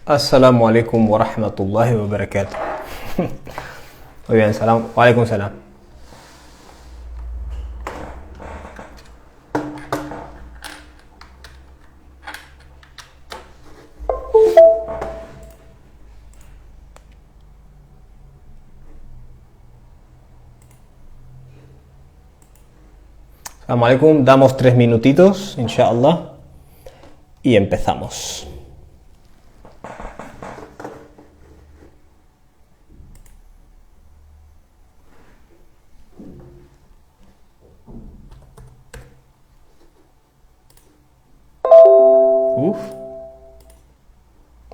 Assalamu alaikum wa rahmatullahi wa barakatuh. Muy bien, salam. Wa alaikum salam. Assalamu alaikum. Damos 3 minutitos, inshallah, y empezamos.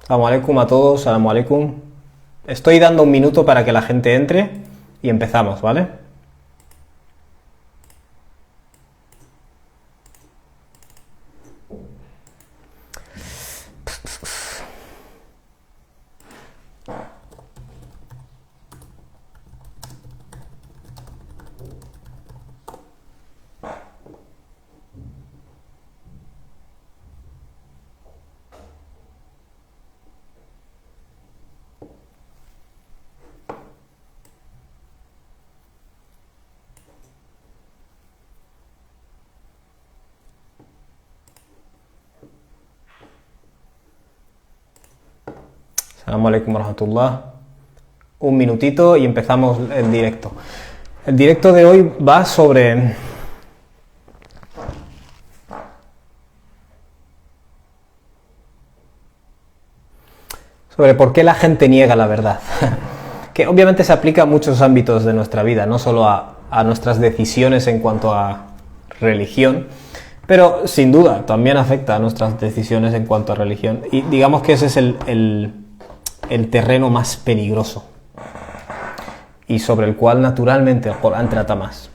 Assalamu alaikum a todos, assalamu alaikum. Estoy dando un minuto para que la gente entre y empezamos, ¿vale? Assalamu alaikum warahmatullah. Un minutito y empezamos el directo. El directo de hoy va sobre por qué la gente niega la verdad. Que obviamente se aplica a muchos ámbitos de nuestra vida, no solo a nuestras decisiones en cuanto a religión, pero sin duda también afecta a nuestras decisiones en cuanto a religión. Y digamos que ese es el terreno más peligroso y sobre el cual naturalmente el Corán trata más.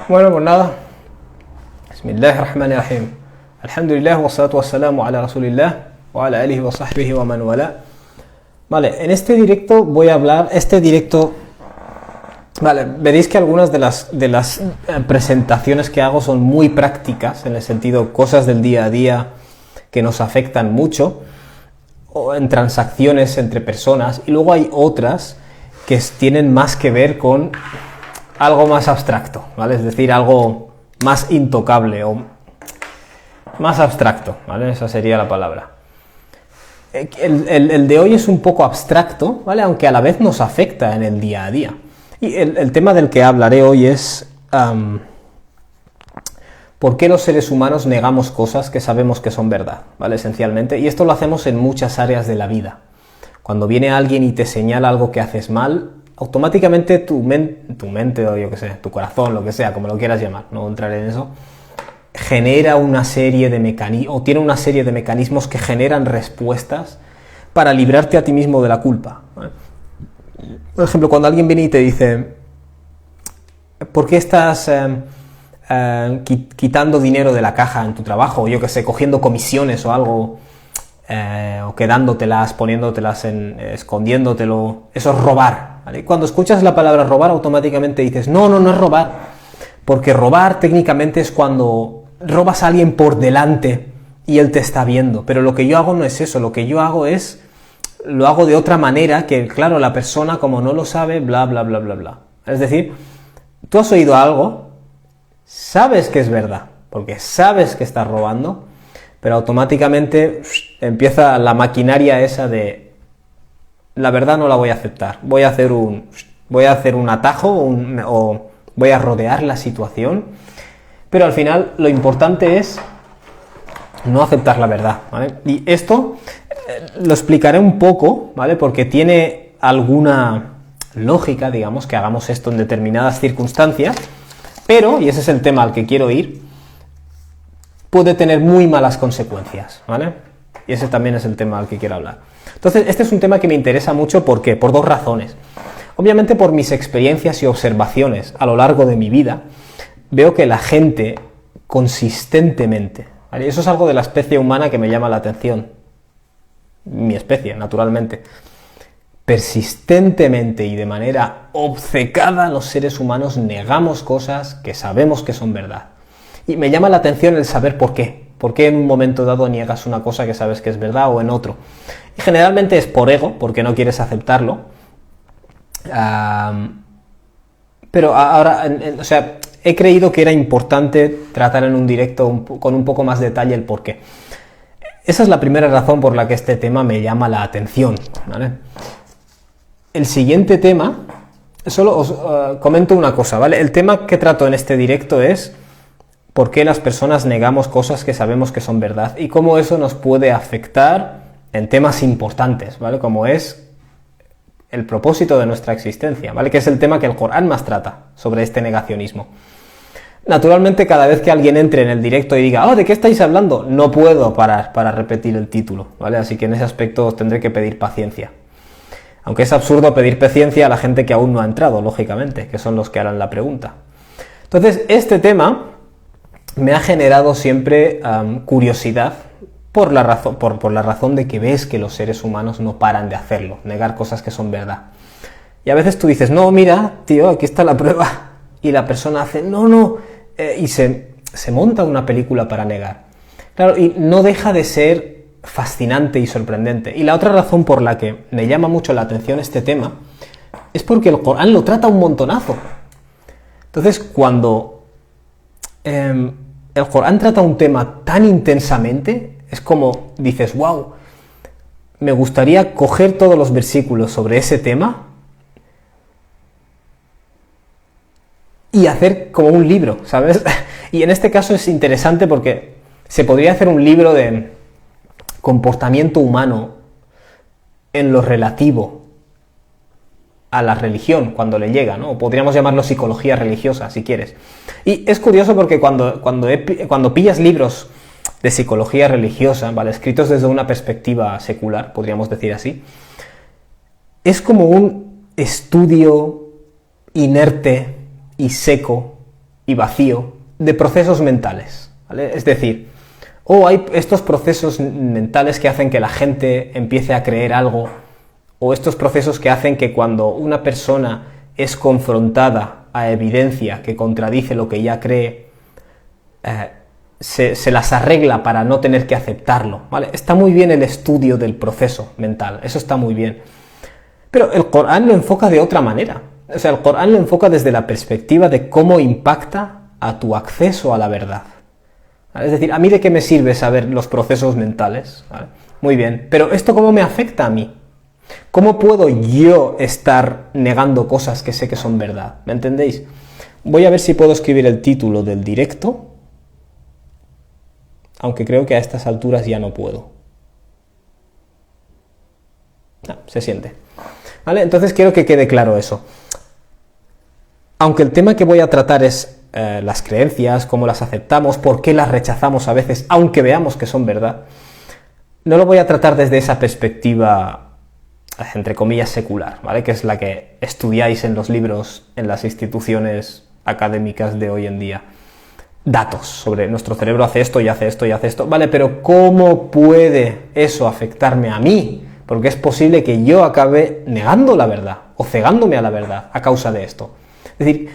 Bueno, pues nada. Bismillahirrahmanirrahim. Alhamdulillah wa salatu wa salamu ala rasulillah wa ala alihi wa sahbihi wa man wala. Vale, en este directo voy a hablar, vale, veréis que algunas de las presentaciones que hago son muy prácticas, en el sentido cosas del día a día que nos afectan mucho, o en transacciones entre personas, y luego hay otras que tienen más que ver con algo más abstracto, ¿vale? Es decir, algo más intocable o más abstracto, ¿vale? Esa sería la palabra. El de hoy es un poco abstracto, ¿vale? Aunque a la vez nos afecta en el día a día. Y el tema del que hablaré hoy es ¿por qué los seres humanos negamos cosas que sabemos que son verdad? ¿Vale? Esencialmente. Y esto lo hacemos en muchas áreas de la vida. Cuando viene alguien y te señala algo que haces mal, automáticamente tu mente o yo qué sé, tu corazón, lo que sea, como lo quieras llamar, no entraré en eso, genera una serie de mecanismos, o tiene una serie de mecanismos que generan respuestas para librarte a ti mismo de la culpa, ¿vale? Por ejemplo, cuando alguien viene y te dice, ¿por qué estás quitando dinero de la caja en tu trabajo? O yo qué sé, cogiendo comisiones o algo, o quedándotelas, poniéndotelas, escondiéndotelo. Eso es robar, ¿vale? Cuando escuchas la palabra robar, automáticamente dices, no es robar, porque robar técnicamente es cuando robas a alguien por delante y él te está viendo, pero lo que yo hago no es eso, lo que yo hago es lo hago de otra manera que, claro, la persona como no lo sabe, bla, bla, bla, bla, bla. Es decir, tú has oído algo, sabes que es verdad, porque sabes que estás robando, pero automáticamente empieza la maquinaria esa de la verdad no la voy a aceptar, voy a hacer un atajo o voy a rodear la situación, pero al final lo importante es no aceptar la verdad, ¿vale? Y esto lo explicaré un poco, ¿vale? Porque tiene alguna lógica, digamos, que hagamos esto en determinadas circunstancias, pero, y ese es el tema al que quiero ir, puede tener muy malas consecuencias, ¿vale? Y ese también es el tema al que quiero hablar. Entonces, este es un tema que me interesa mucho, ¿por qué? Por dos razones. Obviamente por mis experiencias y observaciones a lo largo de mi vida, veo que la gente consistentemente, ¿vale? Eso es algo de la especie humana que me llama la atención. Mi especie, naturalmente. Persistentemente y de manera obcecada los seres humanos negamos cosas que sabemos que son verdad. Y me llama la atención el saber por qué. ¿Por qué en un momento dado niegas una cosa que sabes que es verdad o en otro? Y generalmente es por ego, porque no quieres aceptarlo. Pero ahora, o sea, he creído que era importante tratar en un directo con un poco más detalle el por qué. Esa es la primera razón por la que este tema me llama la atención, ¿vale? El siguiente tema, solo os comento una cosa, ¿vale? El tema que trato en este directo es por qué las personas negamos cosas que sabemos que son verdad y cómo eso nos puede afectar en temas importantes, ¿vale? Como es el propósito de nuestra existencia, ¿vale? Que es el tema que el Corán más trata sobre este negacionismo. Naturalmente, cada vez que alguien entre en el directo y diga, ¿de qué estáis hablando? No puedo parar para repetir el título, ¿vale? Así que en ese aspecto os tendré que pedir paciencia. Aunque es absurdo pedir paciencia a la gente que aún no ha entrado, lógicamente, que son los que harán la pregunta. Entonces, este tema me ha generado siempre curiosidad por la razón de que ves que los seres humanos no paran de hacerlo, negar cosas que son verdad. Y a veces tú dices, no, mira, tío, aquí está la prueba. Y la persona hace, no, y se monta una película para negar. Claro, y no deja de ser fascinante y sorprendente. Y la otra razón por la que me llama mucho la atención este tema es porque el Corán lo trata un montonazo. Entonces, cuando el Corán trata un tema tan intensamente, es como dices, wow, me gustaría coger todos los versículos sobre ese tema y hacer como un libro, ¿sabes? Y en este caso es interesante porque se podría hacer un libro de comportamiento humano en lo relativo a la religión, cuando le llega, ¿no? O podríamos llamarlo psicología religiosa, si quieres. Y es curioso porque cuando pillas libros de psicología religiosa, ¿vale? Escritos desde una perspectiva secular, podríamos decir así, es como un estudio inerte y seco y vacío de procesos mentales, ¿vale? Es decir, hay estos procesos mentales que hacen que la gente empiece a creer algo, o estos procesos que hacen que cuando una persona es confrontada a evidencia que contradice lo que ya cree, se las arregla para no tener que aceptarlo, ¿vale? Está muy bien el estudio del proceso mental, eso está muy bien. Pero el Corán lo enfoca de otra manera. O sea, el Corán lo enfoca desde la perspectiva de cómo impacta a tu acceso a la verdad. ¿Vale? Es decir, ¿a mí de qué me sirve saber los procesos mentales? ¿Vale? Muy bien, pero ¿esto cómo me afecta a mí? ¿Cómo puedo yo estar negando cosas que sé que son verdad? ¿Me entendéis? Voy a ver si puedo escribir el título del directo, aunque creo que a estas alturas ya no puedo. Se siente. ¿Vale? Entonces quiero que quede claro eso. Aunque el tema que voy a tratar es las creencias, cómo las aceptamos, por qué las rechazamos a veces, aunque veamos que son verdad, no lo voy a tratar desde esa perspectiva, entre comillas, secular, ¿vale? Que es la que estudiáis en los libros, en las instituciones académicas de hoy en día. Datos sobre nuestro cerebro hace esto y hace esto y hace esto, ¿vale? Pero ¿cómo puede eso afectarme a mí? Porque es posible que yo acabe negando la verdad o cegándome a la verdad a causa de esto. Es decir,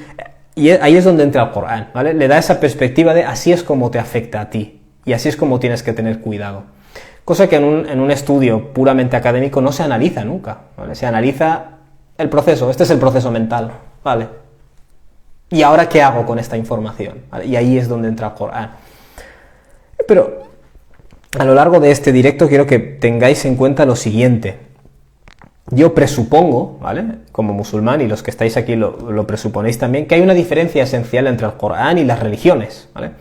y ahí es donde entra el Corán, ¿vale? Le da esa perspectiva de así es como te afecta a ti y así es como tienes que tener cuidado. cosa que en un estudio puramente académico no se analiza nunca, ¿vale? Se analiza el proceso, este es el proceso mental, ¿vale? ¿Y ahora qué hago con esta información? ¿Vale? Y ahí es donde entra el Corán. Pero a lo largo de este directo quiero que tengáis en cuenta lo siguiente. Yo presupongo, ¿vale?, como musulmán, y los que estáis aquí lo presuponéis también, que hay una diferencia esencial entre el Corán y las religiones, ¿vale?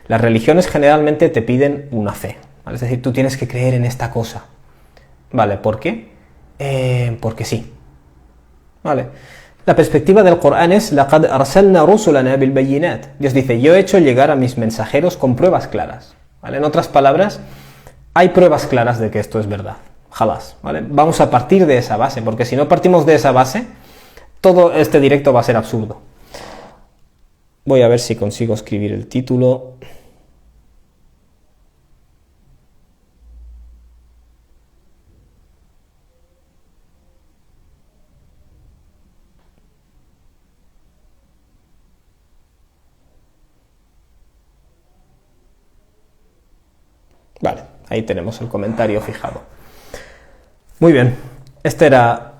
Las religiones generalmente te piden una fe, ¿vale? Es decir, tú tienes que creer en esta cosa, ¿vale? ¿Por qué? Porque sí, ¿vale? La perspectiva del Corán es لَقَدْ أَرْسَلْنَا رُسُلَنَا بِالْبَيِّنَاتِ. Dios dice, yo he hecho llegar a mis mensajeros con pruebas claras, ¿vale? En otras palabras, hay pruebas claras de que esto es verdad. Jamás, ¿vale? Vamos a partir de esa base, porque si no partimos de esa base, todo este directo va a ser absurdo. Voy a ver si consigo escribir el título. Vale, ahí tenemos el comentario fijado. Muy bien, esta era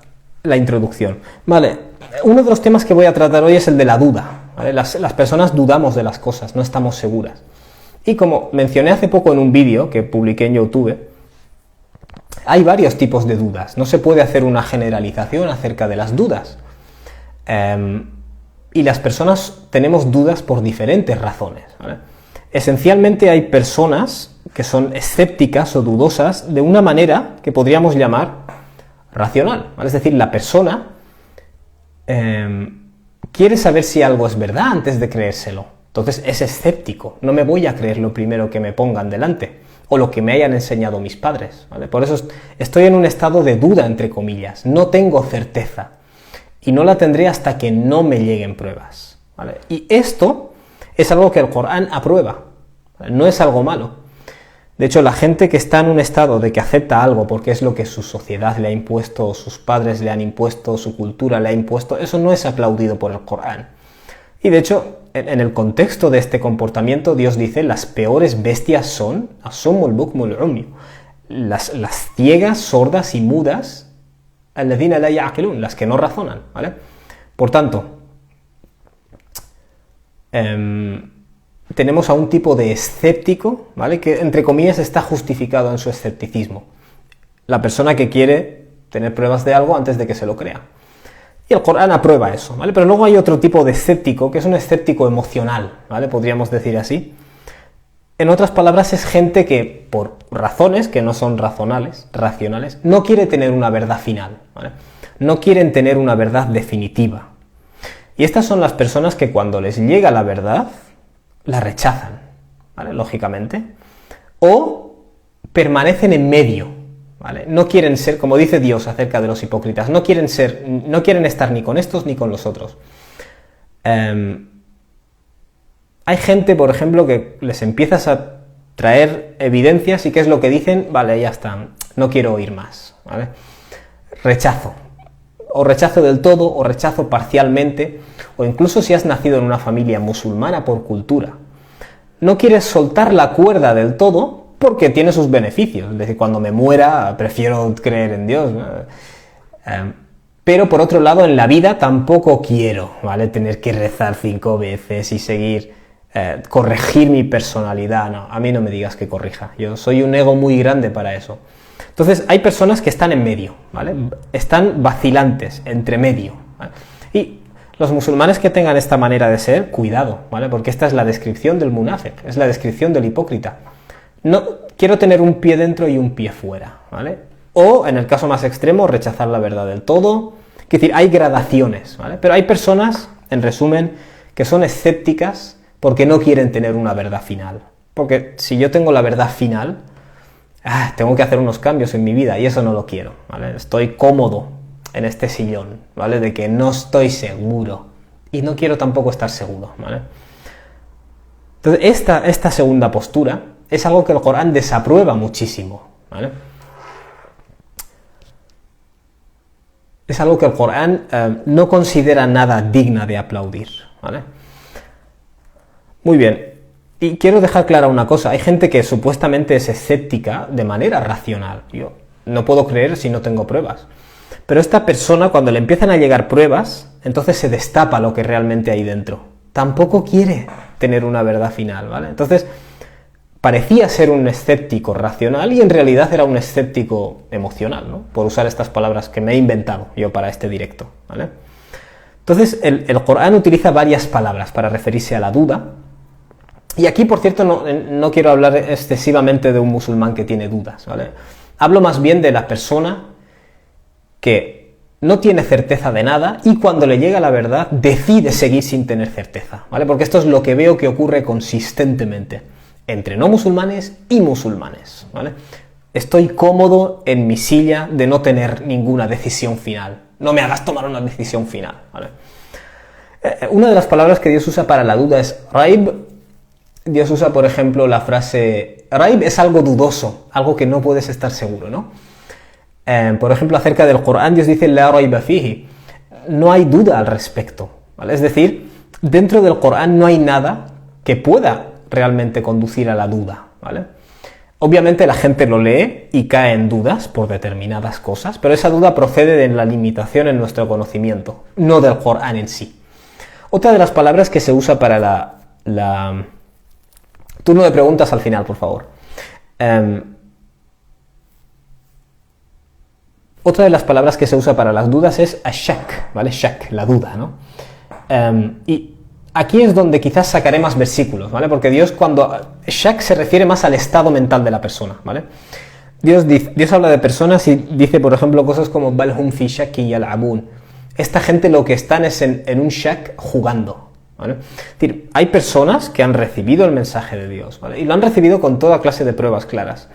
la introducción. Vale, uno de los temas que voy a tratar hoy es el de la duda, ¿vale? Las personas dudamos de las cosas, no estamos seguras. Y como mencioné hace poco en un vídeo que publiqué en YouTube, hay varios tipos de dudas. No se puede hacer una generalización acerca de las dudas. Y las personas tenemos dudas por diferentes razones, ¿vale? Esencialmente hay personas que son escépticas o dudosas de una manera que podríamos llamar racional, ¿vale? Es decir, la persona quiere saber si algo es verdad antes de creérselo. Entonces es escéptico, no me voy a creer lo primero que me pongan delante o lo que me hayan enseñado mis padres, ¿vale? Por eso estoy en un estado de duda, entre comillas, no tengo certeza y no la tendré hasta que no me lleguen pruebas, ¿vale? Y esto es algo que el Corán aprueba, ¿vale? No es algo malo. De hecho, la gente que está en un estado de que acepta algo porque es lo que su sociedad le ha impuesto, sus padres le han impuesto, su cultura le ha impuesto, eso no es aplaudido por el Corán. Y de hecho, en el contexto de este comportamiento, Dios dice, las peores bestias son asumul bukmul umyu, las ciegas, sordas y mudas, alladhina la ya'qilun, las que no razonan, ¿vale? Por tanto, tenemos a un tipo de escéptico, ¿vale?, que entre comillas está justificado en su escepticismo. La persona que quiere tener pruebas de algo antes de que se lo crea. Y el Corán aprueba eso, ¿vale? Pero luego hay otro tipo de escéptico, que es un escéptico emocional, ¿vale? Podríamos decir así. En otras palabras, es gente que, por razones que no son racionales, no quiere tener una verdad final, ¿vale? No quieren tener una verdad definitiva. Y estas son las personas que cuando les llega la verdad, la rechazan, ¿vale?, lógicamente, o permanecen en medio, ¿vale? No quieren ser, como dice Dios acerca de los hipócritas, no quieren estar ni con estos ni con los otros. Hay gente, por ejemplo, que les empiezas a traer evidencias y ¿qué es lo que dicen? Vale, ya está, no quiero oír más, ¿vale? Rechazo. O rechazo del todo, o rechazo parcialmente, o incluso si has nacido en una familia musulmana por cultura. No quieres soltar la cuerda del todo porque tiene sus beneficios. Es decir, cuando me muera prefiero creer en Dios, ¿no? Pero por otro lado, en la vida tampoco quiero, ¿vale?, tener que rezar 5 veces y seguir, corregir mi personalidad. No, a mí no me digas que corrija. Yo soy un ego muy grande para eso. Entonces hay personas que están en medio, ¿vale? Están vacilantes, entre medio, ¿vale? Y los musulmanes que tengan esta manera de ser, cuidado, ¿vale? Porque esta es la descripción del munáfiq, es la descripción del hipócrita. No quiero tener un pie dentro y un pie fuera, ¿vale? O, en el caso más extremo, rechazar la verdad del todo. Es decir, hay gradaciones, ¿vale? Pero hay personas, en resumen, que son escépticas porque no quieren tener una verdad final. Porque si yo tengo la verdad final, tengo que hacer unos cambios en mi vida y eso no lo quiero, ¿vale? Estoy cómodo en este sillón, ¿vale? De que no estoy seguro y no quiero tampoco estar seguro, ¿vale? Entonces, esta segunda postura es algo que el Corán desaprueba muchísimo, ¿vale? Es algo que el Corán no considera nada digna de aplaudir, ¿vale? Muy bien. Y quiero dejar clara una cosa, hay gente que supuestamente es escéptica de manera racional. Yo no puedo creer si no tengo pruebas. Pero esta persona, cuando le empiezan a llegar pruebas, entonces se destapa lo que realmente hay dentro. Tampoco quiere tener una verdad final, ¿vale? Entonces, parecía ser un escéptico racional y en realidad era un escéptico emocional, ¿no? Por usar estas palabras que me he inventado yo para este directo, ¿vale? Entonces, el Corán utiliza varias palabras para referirse a la duda. Y aquí, por cierto, no quiero hablar excesivamente de un musulmán que tiene dudas, ¿vale? Hablo más bien de la persona que no tiene certeza de nada y cuando le llega la verdad decide seguir sin tener certeza, ¿vale? Porque esto es lo que veo que ocurre consistentemente entre no musulmanes y musulmanes, ¿vale? Estoy cómodo en mi silla de no tener ninguna decisión final. No me hagas tomar una decisión final, ¿vale? Una de las palabras que Dios usa para la duda es raib. Dios usa, por ejemplo, la frase raib es algo dudoso, algo que no puedes estar seguro, ¿no? Por ejemplo, acerca del Corán, Dios dice la raiba fihi, no hay duda al respecto, ¿vale? Es decir, dentro del Corán no hay nada que pueda realmente conducir a la duda, ¿vale? Obviamente la gente lo lee y cae en dudas por determinadas cosas, pero esa duda procede de la limitación en nuestro conocimiento, no del Corán en sí. Otra de las palabras que se usa para Turno de preguntas al final, por favor. Otra de las palabras que se usa para las dudas es ashak, ¿vale? Shak, la duda, ¿no? Y aquí es donde quizás sacaré más versículos, ¿vale? Porque Dios shak se refiere más al estado mental de la persona, ¿vale? Dios habla de personas y dice, por ejemplo, cosas como bal hum fi shakkin yal'abun. Esta gente lo que están es en un shak jugando, ¿vale? Es decir, hay personas que han recibido el mensaje de Dios, ¿vale? Y lo han recibido con toda clase de pruebas claras.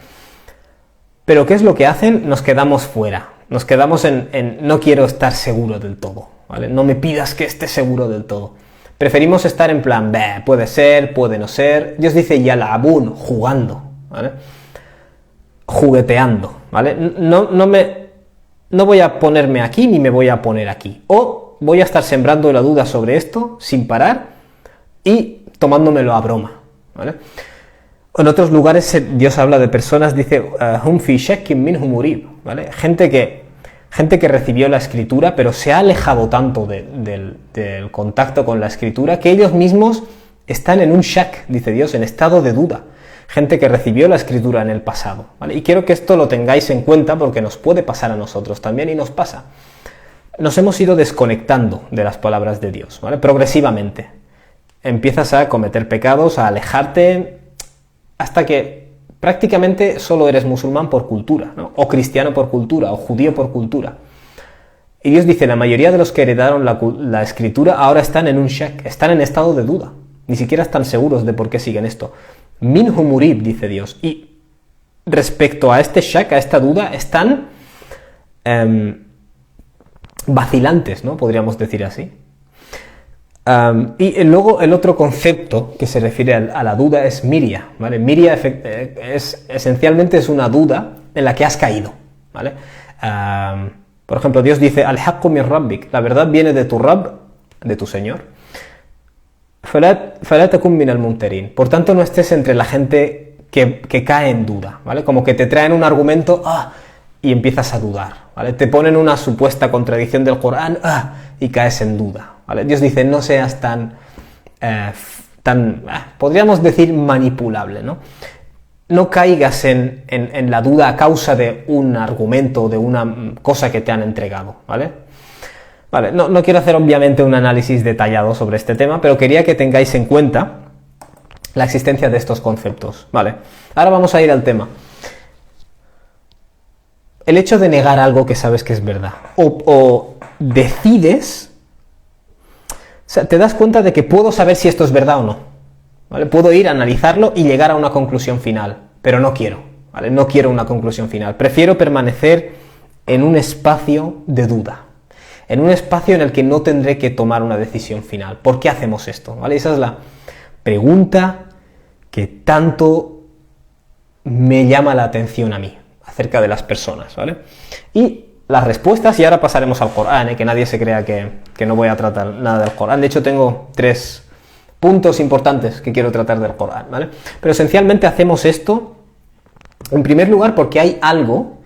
Pero ¿qué es lo que hacen? Nos quedamos fuera. Nos quedamos en no quiero estar seguro del todo, ¿vale? No me pidas que esté seguro del todo. Preferimos estar en plan, puede ser, puede no ser. Dios dice yal'abun, jugando, ¿vale? Jugueteando, ¿vale? No voy a ponerme aquí ni me voy a poner aquí. O voy a estar sembrando la duda sobre esto sin parar y tomándomelo a broma, ¿vale? En otros lugares Dios habla de personas, dice hum fi shakkin minhu murib, ¿vale? Gente que recibió la escritura pero se ha alejado tanto del contacto con la escritura que ellos mismos están en un shak, dice Dios, en estado de duda. Gente que recibió la escritura en el pasado, ¿vale? Y quiero que esto lo tengáis en cuenta porque nos puede pasar a nosotros también y nos pasa. Nos hemos ido desconectando de las palabras de Dios, ¿vale? Progresivamente. Empiezas a cometer pecados, a alejarte, hasta que prácticamente solo eres musulmán por cultura, ¿no? O cristiano por cultura, o judío por cultura. Y Dios dice, la mayoría de los que heredaron la escritura ahora están en un shak, están en estado de duda. Ni siquiera están seguros de por qué siguen esto. Minhu murib, dice Dios. Y respecto a este shak, a esta duda, están vacilantes, ¿no? Podríamos decir así. Y luego el otro concepto que se refiere a la duda es miria, ¿vale? Miria esencialmente es una duda en la que has caído, ¿vale? Por ejemplo, Dios dice, al-haqqu min rabbik, la verdad viene de tu Rabb, de tu Señor. Fala takun min al-mumtarin. Por tanto, no estés entre la gente que cae en duda, ¿vale? Como que te traen un argumento, y empiezas a dudar, ¿vale? Te ponen una supuesta contradicción del Corán, y caes en duda, ¿vale? Dios dice, no seas tan podríamos decir, manipulable, ¿no? No caigas en la duda a causa de un argumento, de una cosa que te han entregado, ¿vale? Vale, no quiero hacer obviamente un análisis detallado sobre este tema, pero quería que tengáis en cuenta la existencia de estos conceptos, ¿vale? Ahora vamos a ir al tema. El hecho de negar algo que sabes que es verdad, o decides, o sea, te das cuenta de que puedo saber si esto es verdad o no, ¿vale? Puedo ir a analizarlo y llegar a una conclusión final, pero no quiero, ¿vale? No quiero una conclusión final, prefiero permanecer en un espacio de duda, en un espacio en el que no tendré que tomar una decisión final. ¿Por qué hacemos esto? ¿Vale? Esa es la pregunta que tanto me llama la atención a mí acerca de las personas, ¿vale? Y las respuestas, y ahora pasaremos al Corán, que nadie se crea que no voy a tratar nada del Corán. De hecho, tengo tres puntos importantes que quiero tratar del Corán, ¿vale? Pero esencialmente hacemos esto, en primer lugar, porque hay algo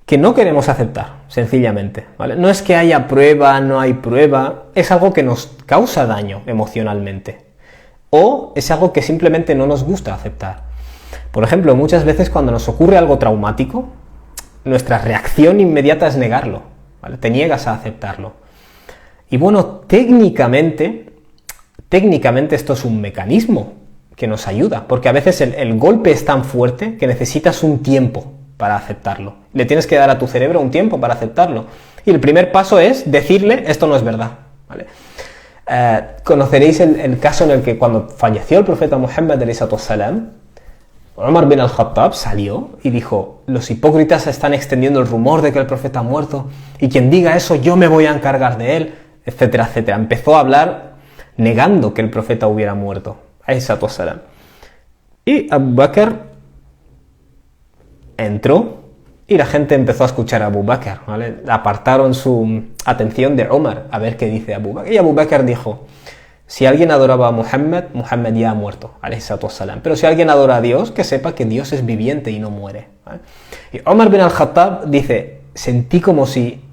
que no queremos aceptar, sencillamente, ¿vale? No es que haya prueba, no hay prueba, es algo que nos causa daño emocionalmente, o es algo que simplemente no nos gusta aceptar. Por ejemplo, muchas veces cuando nos ocurre algo traumático, nuestra reacción inmediata es negarlo, ¿vale? Te niegas a aceptarlo. Y bueno, técnicamente esto es un mecanismo que nos ayuda, porque a veces el golpe es tan fuerte que necesitas un tiempo para aceptarlo. Le tienes que dar a tu cerebro un tiempo para aceptarlo. Y el primer paso es decirle, esto no es verdad, ¿vale? Conoceréis el caso en el que cuando falleció el profeta Muhammad (s.a.w), Umar bin al-Khattab salió y dijo, los hipócritas están extendiendo el rumor de que el profeta ha muerto, y quien diga eso yo me voy a encargar de él, etcétera, etcétera. Empezó a hablar negando que el profeta hubiera muerto, (s.a.w). Y Abu Bakr entró y la gente empezó a escuchar a Abu Bakr, ¿vale? Apartaron su atención de Umar a ver qué dice Abu Bakr. Y Abu Bakr dijo, si alguien adoraba a Muhammad, Muhammad ya ha muerto, (s.a.w). Pero si alguien adora a Dios, que sepa que Dios es viviente y no muere, ¿vale? Y Umar bin al-Khattab dice, sentí como si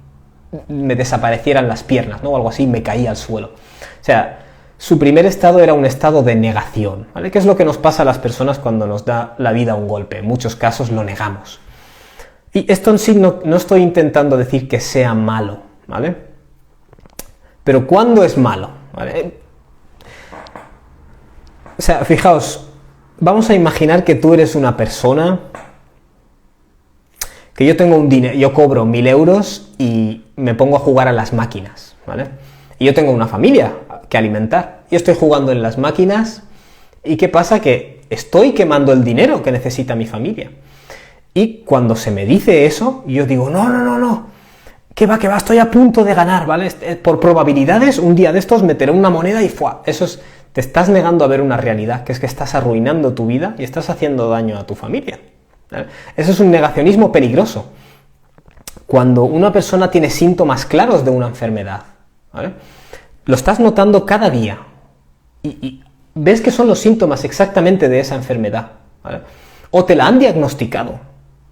me desaparecieran las piernas, ¿no? O algo así, me caí al suelo. O sea, su primer estado era un estado de negación, ¿vale? ¿Qué es lo que nos pasa a las personas cuando nos da la vida un golpe? En muchos casos lo negamos. Y esto en sí no estoy intentando decir que sea malo, ¿vale? Pero ¿cuándo es malo? ¿Vale? O sea, fijaos, vamos a imaginar que tú eres una persona, que yo tengo un dinero, yo cobro 1.000 euros y me pongo a jugar a las máquinas, ¿vale? Y yo tengo una familia que alimentar. Yo estoy jugando en las máquinas y ¿qué pasa? Que estoy quemando el dinero que necesita mi familia. Y cuando se me dice eso, yo digo, no, que va, estoy a punto de ganar, ¿vale? Por probabilidades, un día de estos meteré una moneda y ¡fua! Eso es, te estás negando a ver una realidad, que es que estás arruinando tu vida y estás haciendo daño a tu familia, ¿vale? Eso es un negacionismo peligroso. Cuando una persona tiene síntomas claros de una enfermedad, ¿vale? Lo estás notando cada día y ves que son los síntomas exactamente de esa enfermedad, ¿vale? O te la han diagnosticado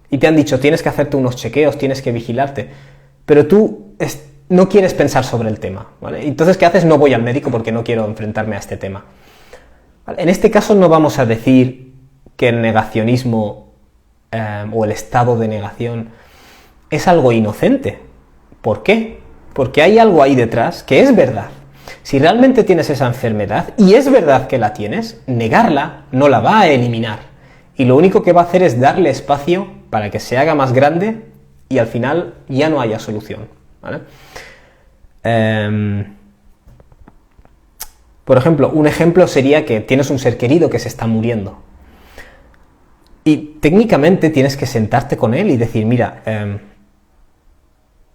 y te han dicho tienes que hacerte unos chequeos, tienes que vigilarte, pero tú no quieres pensar sobre el tema, ¿vale? Entonces, ¿qué haces? No voy al médico porque no quiero enfrentarme a este tema, ¿vale? En este caso no vamos a decir que el negacionismo o el estado de negación es algo inocente. ¿Por qué? Porque hay algo ahí detrás que es verdad. Si realmente tienes esa enfermedad, y es verdad que la tienes, negarla no la va a eliminar. Y lo único que va a hacer es darle espacio para que se haga más grande y al final ya no haya solución, ¿vale? Por ejemplo, un ejemplo sería que tienes un ser querido que se está muriendo. Y técnicamente tienes que sentarte con él y decir, mira,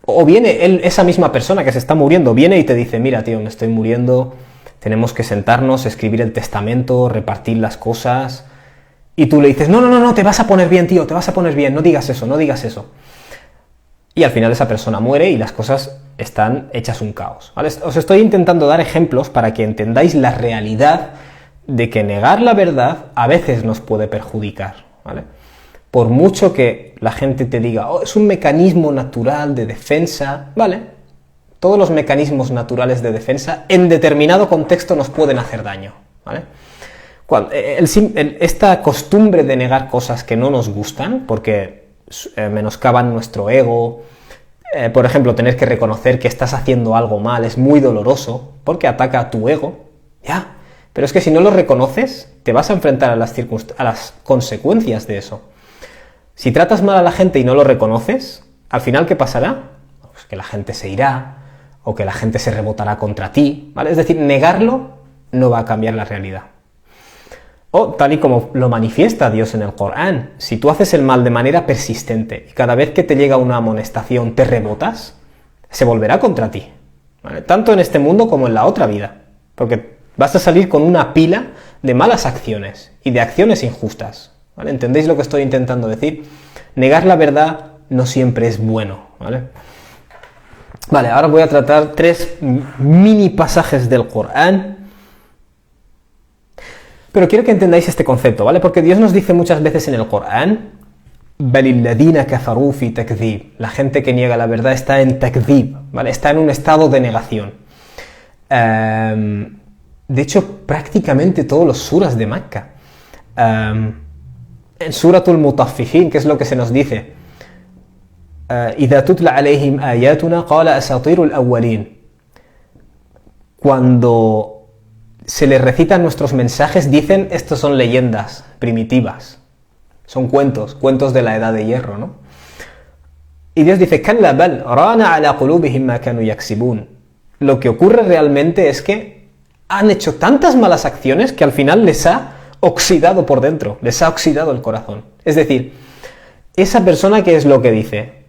o viene esa misma persona que se está muriendo, viene y te dice, mira tío, me estoy muriendo, tenemos que sentarnos, escribir el testamento, repartir las cosas, y tú le dices, no, te vas a poner bien tío, te vas a poner bien, no digas eso. Y al final esa persona muere y las cosas están hechas un caos, ¿vale? Os estoy intentando dar ejemplos para que entendáis la realidad de que negar la verdad a veces nos puede perjudicar, ¿vale? Por mucho que la gente te diga, oh, es un mecanismo natural de defensa, ¿vale? Todos los mecanismos naturales de defensa en determinado contexto nos pueden hacer daño, ¿vale? Esta costumbre de negar cosas que no nos gustan, porque menoscaban nuestro ego, por ejemplo, tener que reconocer que estás haciendo algo mal es muy doloroso, porque ataca a tu ego, ya, pero es que si no lo reconoces, te vas a enfrentar a las consecuencias de eso. Si tratas mal a la gente y no lo reconoces, al final, ¿qué pasará? Pues que la gente se irá, o que la gente se rebotará contra ti, ¿vale? Es decir, negarlo no va a cambiar la realidad. O tal y como lo manifiesta Dios en el Corán, si tú haces el mal de manera persistente y cada vez que te llega una amonestación te rebotas, se volverá contra ti, ¿vale? Tanto en este mundo como en la otra vida, porque vas a salir con una pila de malas acciones y de acciones injustas, ¿vale? ¿Entendéis lo que estoy intentando decir? Negar la verdad no siempre es bueno, ¿vale? Vale, ahora voy a tratar 3 mini pasajes del Corán Pero quiero que entendáis este concepto, ¿vale? Porque Dios nos dice muchas veces en el Corán, "Balilladina kafaru fi takdhib", la gente que niega la verdad está en takdhib, ¿vale? Está en un estado de negación. De hecho, prácticamente todos los suras de Meca. En Suratul Mutaffifin, ¿qué es lo que se nos dice? "Idha tutla alayhim ayatuna qala asatirul awwalin". Cuando se les recitan nuestros mensajes, dicen, estos son leyendas primitivas, son cuentos de la edad de hierro, ¿no? Y Dios dice, "Kalla bal rana ala qulubihim ma kanu yaksibun". Lo que ocurre realmente es que han hecho tantas malas acciones que al final les ha oxidado por dentro, les ha oxidado el corazón. Es decir, esa persona, ¿qué es lo que dice?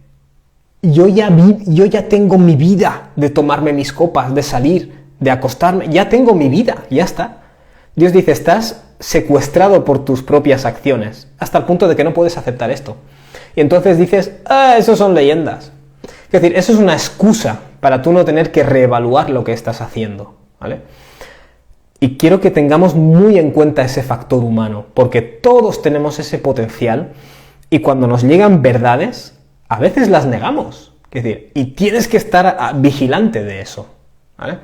Yo ya tengo mi vida de tomarme mis copas, de salir, de acostarme, ya tengo mi vida, ya está. Dios dice, estás secuestrado por tus propias acciones, hasta el punto de que no puedes aceptar esto. Y entonces dices, eso son leyendas. Es decir, eso es una excusa para tú no tener que reevaluar lo que estás haciendo, ¿vale? Y quiero que tengamos muy en cuenta ese factor humano, porque todos tenemos ese potencial y cuando nos llegan verdades, a veces las negamos. Es decir, y tienes que estar vigilante de eso, ¿vale?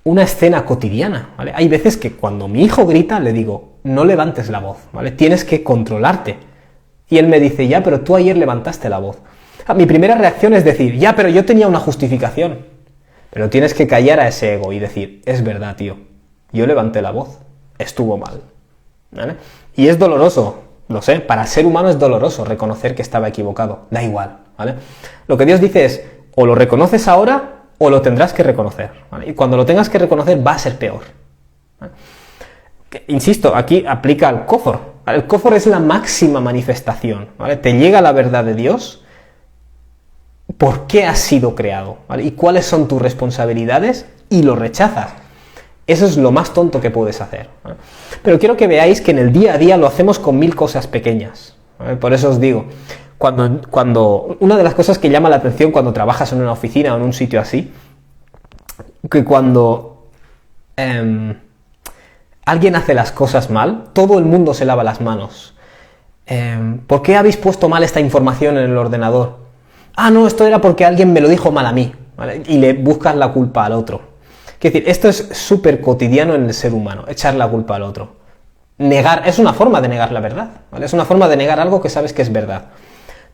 Una escena cotidiana, ¿vale? Hay veces que cuando mi hijo grita le digo, no levantes la voz, ¿vale? Tienes que controlarte. Y él me dice, ya, pero tú ayer levantaste la voz. Mi primera reacción es decir, ya, pero yo tenía una justificación. Pero tienes que callar a ese ego y decir, es verdad, tío, yo levanté la voz, estuvo mal, ¿vale? Y es doloroso, lo sé, para el ser humano es doloroso reconocer que estaba equivocado, da igual, ¿vale? Lo que Dios dice es, o lo reconoces ahora, o lo tendrás que reconocer, ¿vale? Y cuando lo tengas que reconocer va a ser peor, ¿vale? Insisto, aquí aplica el kufr. El kufr es la máxima manifestación, ¿vale? Te llega la verdad de Dios, ¿por qué has sido creado? ¿Vale? ¿Y cuáles son tus responsabilidades? Y lo rechazas. Eso es lo más tonto que puedes hacer, ¿vale? Pero quiero que veáis que en el día a día lo hacemos con 1000 cosas pequeñas, ¿vale? Por eso os digo, cuando una de las cosas que llama la atención cuando trabajas en una oficina o en un sitio así, que cuando alguien hace las cosas mal, todo el mundo se lava las manos. ¿Por qué habéis puesto mal esta información en el ordenador? No, esto era porque alguien me lo dijo mal a mí, ¿vale? Y le buscas la culpa al otro. Es decir, esto es súper cotidiano en el ser humano, echar la culpa al otro. Negar, es una forma de negar la verdad, ¿vale? Es una forma de negar algo que sabes que es verdad.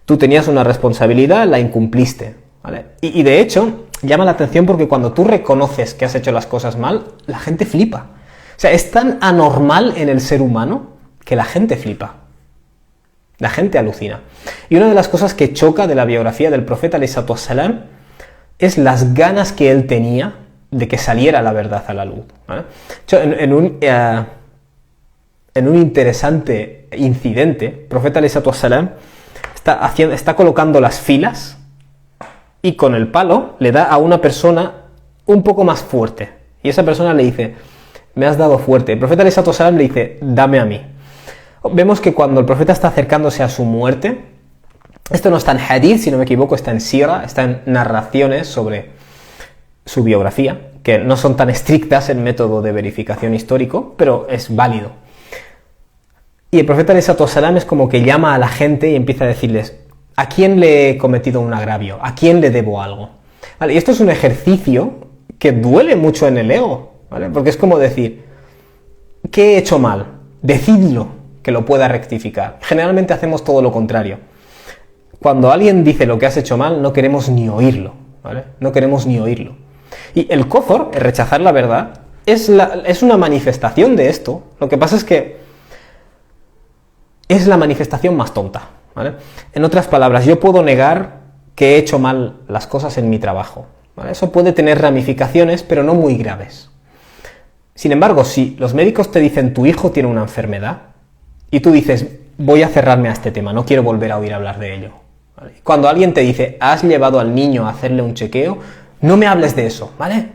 Tú tenías una responsabilidad, la incumpliste, ¿vale? Y de hecho, llama la atención porque cuando tú reconoces que has hecho las cosas mal, la gente flipa. O sea, es tan anormal en el ser humano que la gente flipa. La gente alucina. Y una de las cosas que choca de la biografía del profeta alayhi salatu wassalam es las ganas que él tenía de que saliera la verdad a la luz, ¿vale? En un interesante incidente, el profeta alayhi salatu wassalam está colocando las filas y con el palo le da a una persona un poco más fuerte. Y esa persona le dice, me has dado fuerte. El profeta alayhi salatu wassalam le dice, dame a mí. Vemos que cuando el profeta está acercándose a su muerte, esto no está en hadith, si no me equivoco, está en sira, está en narraciones sobre su biografía, que no son tan estrictas en método de verificación histórico, pero es válido. Y el profeta alayhi salatu wassalam es como que llama a la gente y empieza a decirles, ¿a quién le he cometido un agravio? ¿A quién le debo algo? ¿Vale? Y esto es un ejercicio que duele mucho en el ego, ¿vale? Porque es como decir, ¿qué he hecho mal? Decidlo, que lo pueda rectificar. Generalmente hacemos todo lo contrario. Cuando alguien dice lo que has hecho mal, no queremos ni oírlo, ¿vale? No queremos ni oírlo. Y el kufr, el rechazar la verdad, es una manifestación de esto. Lo que pasa es que es la manifestación más tonta, ¿vale? En otras palabras, yo puedo negar que he hecho mal las cosas en mi trabajo, ¿vale? Eso puede tener ramificaciones, pero no muy graves. Sin embargo, si los médicos te dicen tu hijo tiene una enfermedad y tú dices voy a cerrarme a este tema, no quiero volver a oír hablar de ello, ¿vale? Cuando alguien te dice has llevado al niño a hacerle un chequeo, no me hables de eso, ¿vale?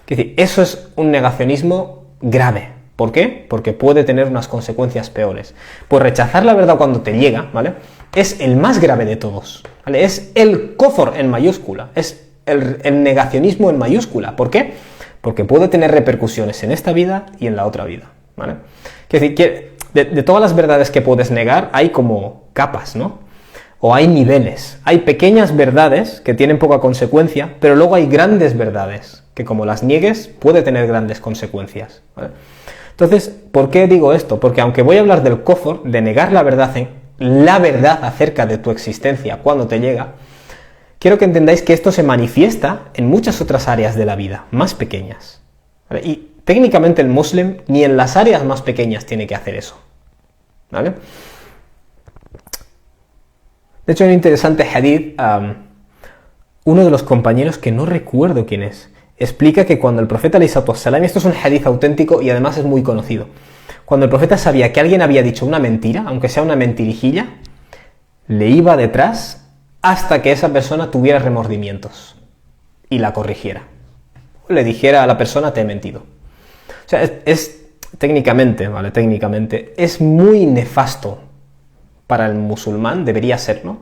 Es decir, eso es un negacionismo grave. ¿Por qué? Porque puede tener unas consecuencias peores. Pues rechazar la verdad cuando te llega, ¿vale? Es el más grave de todos, ¿vale? Es el kufr en mayúscula, es el negacionismo en mayúscula. ¿Por qué? porque puede tener repercusiones en esta vida y en la otra vida, ¿vale? Es decir, que de todas las verdades que puedes negar hay como capas, ¿no? O hay niveles. Hay pequeñas verdades que tienen poca consecuencia, pero luego hay grandes verdades que como las niegues puede tener grandes consecuencias, ¿vale? Entonces, ¿por qué digo esto? Porque aunque voy a hablar del kufr, de negar la verdad acerca de tu existencia cuando te llega, quiero que entendáis que esto se manifiesta en muchas otras áreas de la vida, más pequeñas, ¿vale? Y técnicamente el musulmán ni en las áreas más pequeñas tiene que hacer eso, ¿vale? De hecho, hay un interesante hadith, uno de los compañeros, que no recuerdo quién es, explica que cuando el profeta ﷺ, esto es un hadith auténtico y además es muy conocido, cuando el profeta sabía que alguien había dicho una mentira, aunque sea una mentirijilla, le iba detrás hasta que esa persona tuviera remordimientos y la corrigiera. Le dijera a la persona, te he mentido. O sea, es técnicamente, ¿vale? Técnicamente, es muy nefasto para el musulmán, debería serlo,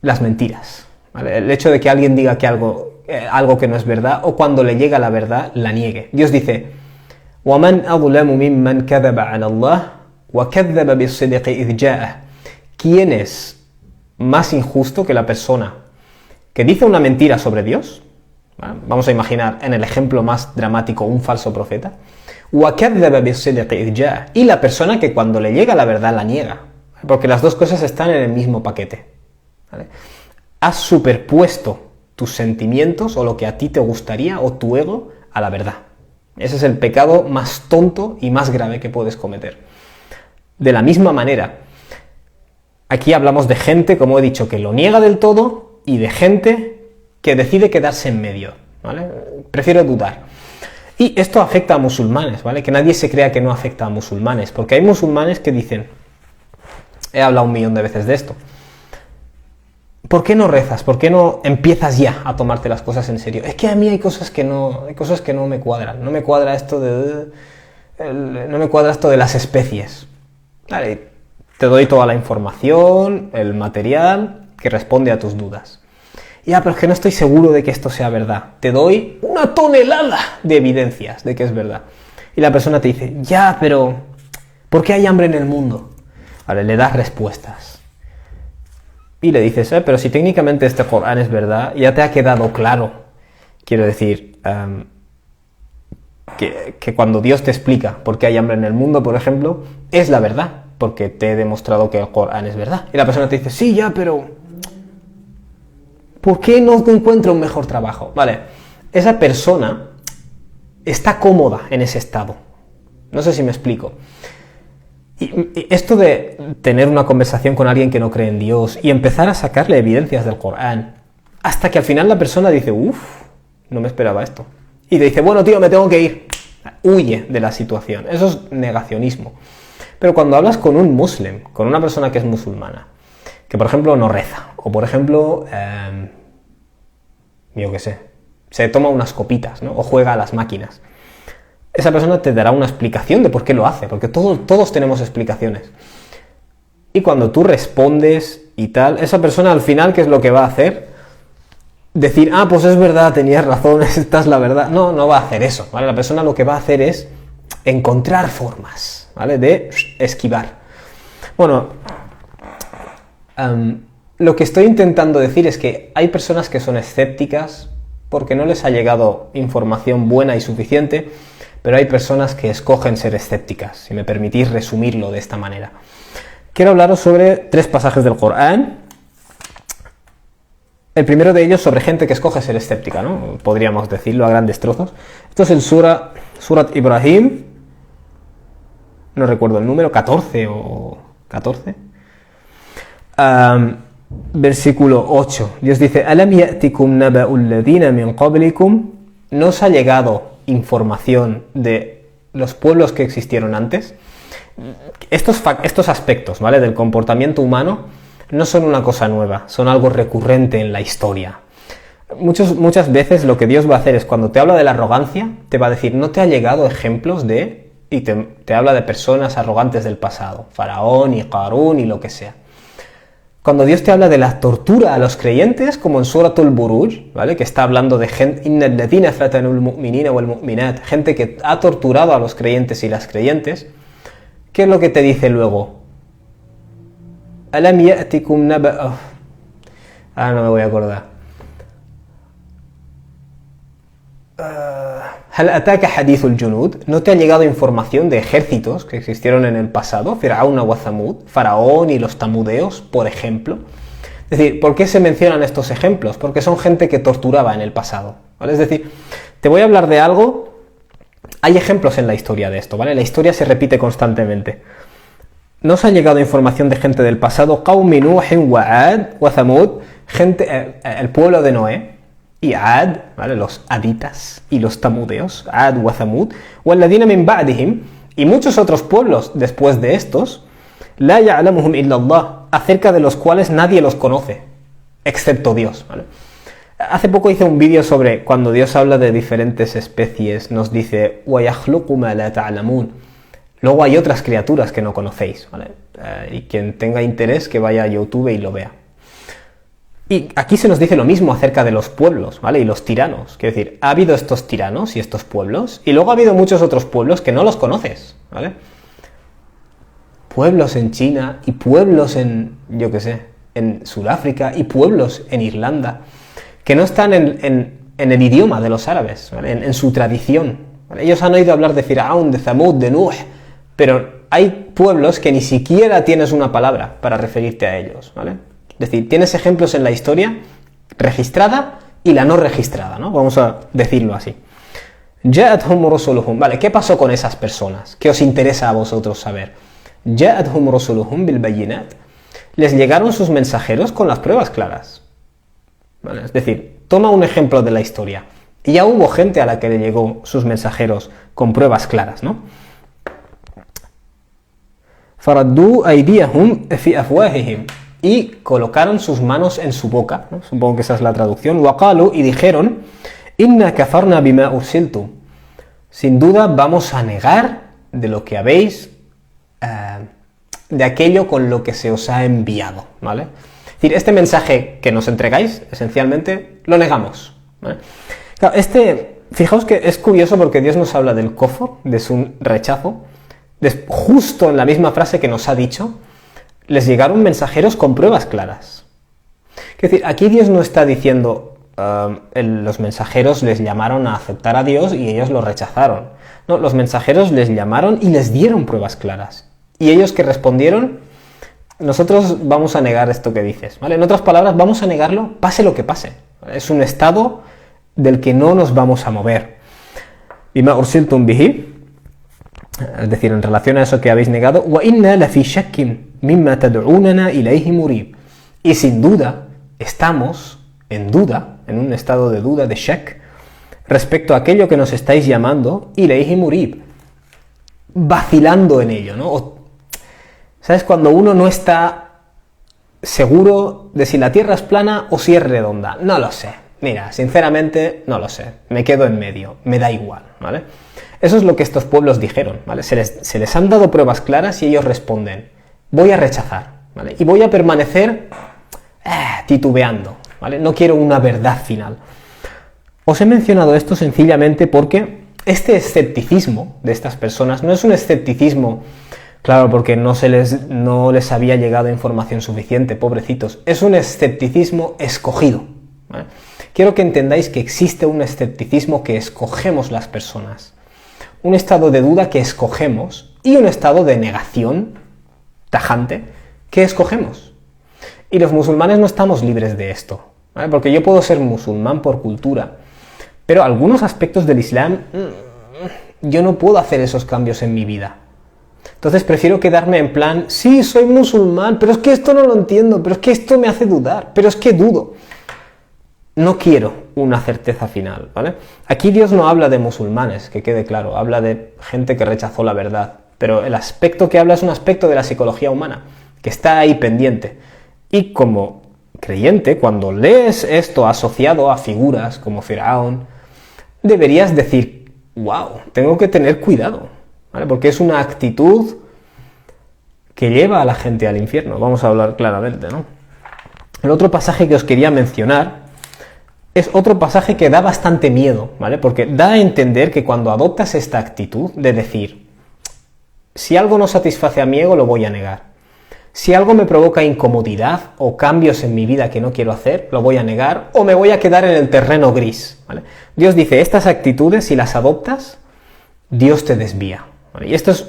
las mentiras, ¿vale? El hecho de que alguien diga que algo que no es verdad, o cuando le llega la verdad, la niegue. Dios dice, وَمَنْ أَظْلَمُ مِمَّنْ كَذَبَ عَلَى اللَّهِ وَكَذَّبَ بِالصِّدْقِ إِذْ جَاءَهُ. ¿Quién es más injusto que la persona que dice una mentira sobre Dios? ¿Vale? Vamos a imaginar en el ejemplo más dramático un falso profeta. وَكَذَّبَ بِالصِّدْقِ إِذْ جَاءَهُ. Y la persona que cuando le llega la verdad la niega. Porque las dos cosas están en el mismo paquete, ¿vale? Has superpuesto tus sentimientos o lo que a ti te gustaría o tu ego a la verdad. Ese es el pecado más tonto y más grave que puedes cometer. De la misma manera, aquí hablamos de gente, como he dicho, que lo niega del todo y de gente que decide quedarse en medio, ¿vale? Prefiero dudar. Y esto afecta a musulmanes, ¿vale? Que nadie se crea que no afecta a musulmanes, porque hay musulmanes que dicen, he hablado 1.000.000 de veces de esto, ¿por qué no rezas? ¿Por qué no empiezas ya a tomarte las cosas en serio? Es que a mí hay cosas que no me cuadran. No me cuadra esto de las especies. Vale, te doy toda la información, el material que responde a tus dudas. Ya, pero es que no estoy seguro de que esto sea verdad. Te doy una tonelada de evidencias de que es verdad. Y la persona te dice, ya, pero ¿por qué hay hambre en el mundo? Vale, le das respuestas. Y le dices, pero si técnicamente este Corán es verdad, ya te ha quedado claro. Quiero decir, que cuando Dios te explica por qué hay hambre en el mundo, por ejemplo, es la verdad, porque te he demostrado que el Corán es verdad. Y la persona te dice, sí, ya, pero ¿por qué no encuentro un mejor trabajo? Vale, esa persona está cómoda en ese estado. No sé si me explico. Y esto de tener una conversación con alguien que no cree en Dios y empezar a sacarle evidencias del Corán, hasta que al final la persona dice, no me esperaba esto. Y te dice, bueno, tío, me tengo que ir. Huye de la situación. Eso es negacionismo. Pero cuando hablas con un musulmán, con una persona que es musulmana, que por ejemplo no reza, o por ejemplo, yo qué sé, se toma unas copitas, ¿no? O juega a las máquinas, esa persona te dará una explicación de por qué lo hace, porque todos tenemos explicaciones. Y cuando tú respondes y tal, esa persona al final, ¿qué es lo que va a hacer? Decir, pues es verdad, tenías razón, esta es la verdad. No, no va a hacer eso, ¿vale? La persona lo que va a hacer es encontrar formas, ¿vale? De esquivar. Bueno, lo que estoy intentando decir es que hay personas que son escépticas porque no les ha llegado información buena y suficiente, pero hay personas que escogen ser escépticas, si me permitís resumirlo de esta manera. Quiero hablaros sobre 3 pasajes del Corán. El primero de ellos sobre gente que escoge ser escéptica, ¿no? Podríamos decirlo a grandes trozos. Esto es el Surat Ibrahim, no recuerdo el número, 14 o 14. Versículo 8. Dios dice, Alam ya'tikum naba'ul ladina min qablikum. ¿No os ha llegado información de los pueblos que existieron antes? Estos aspectos, ¿vale?, del comportamiento humano no son una cosa nueva, son algo recurrente en la historia. Muchas veces lo que Dios va a hacer es, cuando te habla de la arrogancia, te va a decir, ¿no te ha llegado ejemplos de...? Y te habla de personas arrogantes del pasado, Faraón y Qarún y lo que sea. cuando Dios te habla de la tortura a los creyentes, como en Suratul Buruj, ¿vale? Que está hablando de gente, innal ladhina fatanul mu'minina wal mu'minat, gente que ha torturado a los creyentes y las creyentes, ¿qué es lo que te dice luego? Alam ya'tikum naba... no me voy a acordar. Hal ataka hadithul junud, ¿no te ha llegado información de ejércitos que existieron en el pasado? Fir'auna wa Thamud, Faraón y los tamudeos, por ejemplo. Es decir, ¿por qué se mencionan estos ejemplos? Porque son gente que torturaba en el pasado, ¿vale? Es decir, te voy a hablar de algo, hay ejemplos en la historia de esto, ¿vale? La historia se repite constantemente. Nos ha llegado información de gente del pasado, Qaumi Nuhin wa Ad wa Thamud, gente, el pueblo de Noé, y Ad, ¿vale? Los aditas y los tamudeos, Ad wa Thamud, walladhina min ba'dihim, y muchos otros pueblos después de estos, la ya'lamuhum illa Allah, acerca de los cuales nadie los conoce, excepto Dios, ¿vale? Hace poco hice un vídeo sobre cuando Dios habla de diferentes especies, nos dice wa yakhluqu ma la ta'lamun. Luego hay otras criaturas que no conocéis, ¿vale? Y quien tenga interés que vaya a YouTube y lo vea. Y aquí se nos dice lo mismo acerca de los pueblos, ¿vale? Y los tiranos. Quiero decir, ha habido estos tiranos y estos pueblos, y luego ha habido muchos otros pueblos que no los conoces, ¿vale? Pueblos en China, y pueblos en, yo qué sé, en Sudáfrica, y pueblos en Irlanda, que no están en el idioma de los árabes, ¿vale? En su tradición, ¿vale? Ellos han oído hablar de Firaun, de Thamud, de Nuh, pero hay pueblos que ni siquiera tienes una palabra para referirte a ellos, ¿vale? Es decir, tienes ejemplos en la historia registrada y la no registrada, ¿no? Vamos a decirlo así. Ja'athum rusuluhum. Vale, ¿qué pasó con esas personas? ¿Qué os interesa a vosotros saber? Ja'athum rusuluhum bil bayyinat. Les llegaron sus mensajeros con las pruebas claras. ¿Vale? Es decir, toma un ejemplo de la historia. Y ya hubo gente a la que le llegó sus mensajeros con pruebas claras, ¿no? Faraddu aydiyahum fi afwahihim. Y colocaron sus manos en su boca, ¿no? Supongo que esa es la traducción. Waqalu, y dijeron, inna kafarna bima ursiltum. Sin duda vamos a negar de lo que habéis, de aquello con lo que se os ha enviado, ¿vale? Es decir, este mensaje que nos entregáis, esencialmente, lo negamos, ¿vale? Claro, fijaos que es curioso porque Dios nos habla del kufr, de su rechazo, justo en la misma frase que nos ha dicho, les llegaron mensajeros con pruebas claras. Es decir, aquí Dios no está diciendo los mensajeros les llamaron a aceptar a Dios y ellos lo rechazaron. No, los mensajeros les llamaron y les dieron pruebas claras. Y ellos que respondieron, nosotros vamos a negar esto que dices, ¿vale? En otras palabras, vamos a negarlo pase lo que pase, ¿vale? Es un estado del que no nos vamos a mover. Bima ursiltum bihi, es decir, en relación a eso que habéis negado, wa inna la fi shakkin mimma tad'unana ilayhi murib. Y sin duda, estamos en duda, en un estado de duda, de shak, respecto a aquello que nos estáis llamando ilayhi murib, vacilando en ello, ¿no? ¿Sabes? Cuando uno no está seguro de si la Tierra es plana o si es redonda. No lo sé. Mira, sinceramente, no lo sé. Me quedo en medio. Me da igual, ¿vale? Eso es lo que estos pueblos dijeron, ¿vale? Se les han dado pruebas claras y ellos responden, voy a rechazar, ¿vale? Y voy a permanecer titubeando, ¿vale? No quiero una verdad final. Os he mencionado esto sencillamente porque este escepticismo de estas personas no es un escepticismo, claro, porque no les había llegado información suficiente, pobrecitos. Es un escepticismo escogido, ¿vale? Quiero que entendáis que existe un escepticismo que escogemos las personas. Un estado de duda que escogemos y un estado de negación tajante que escogemos. Y los musulmanes no estamos libres de esto, ¿vale? Porque yo puedo ser musulmán por cultura, pero algunos aspectos del Islam, yo no puedo hacer esos cambios en mi vida. Entonces prefiero quedarme en plan, sí, soy musulmán, pero es que esto no lo entiendo, pero es que esto me hace dudar, pero es que dudo. No quiero una certeza final, ¿vale? Aquí Dios no habla de musulmanes, que quede claro, habla de gente que rechazó la verdad, pero el aspecto que habla es un aspecto de la psicología humana, que está ahí pendiente. Y como creyente, cuando lees esto asociado a figuras como Firaun, deberías decir, wow, tengo que tener cuidado, ¿vale? Porque es una actitud que lleva a la gente al infierno, vamos a hablar claramente, ¿no? El otro pasaje que os quería mencionar es otro pasaje que da bastante miedo, ¿vale? Porque da a entender que cuando adoptas esta actitud de decir, si algo no satisface a mi ego, lo voy a negar. Si algo me provoca incomodidad o cambios en mi vida que no quiero hacer, lo voy a negar o me voy a quedar en el terreno gris, ¿vale? Dios dice, estas actitudes, si las adoptas, Dios te desvía, ¿vale? Y esto es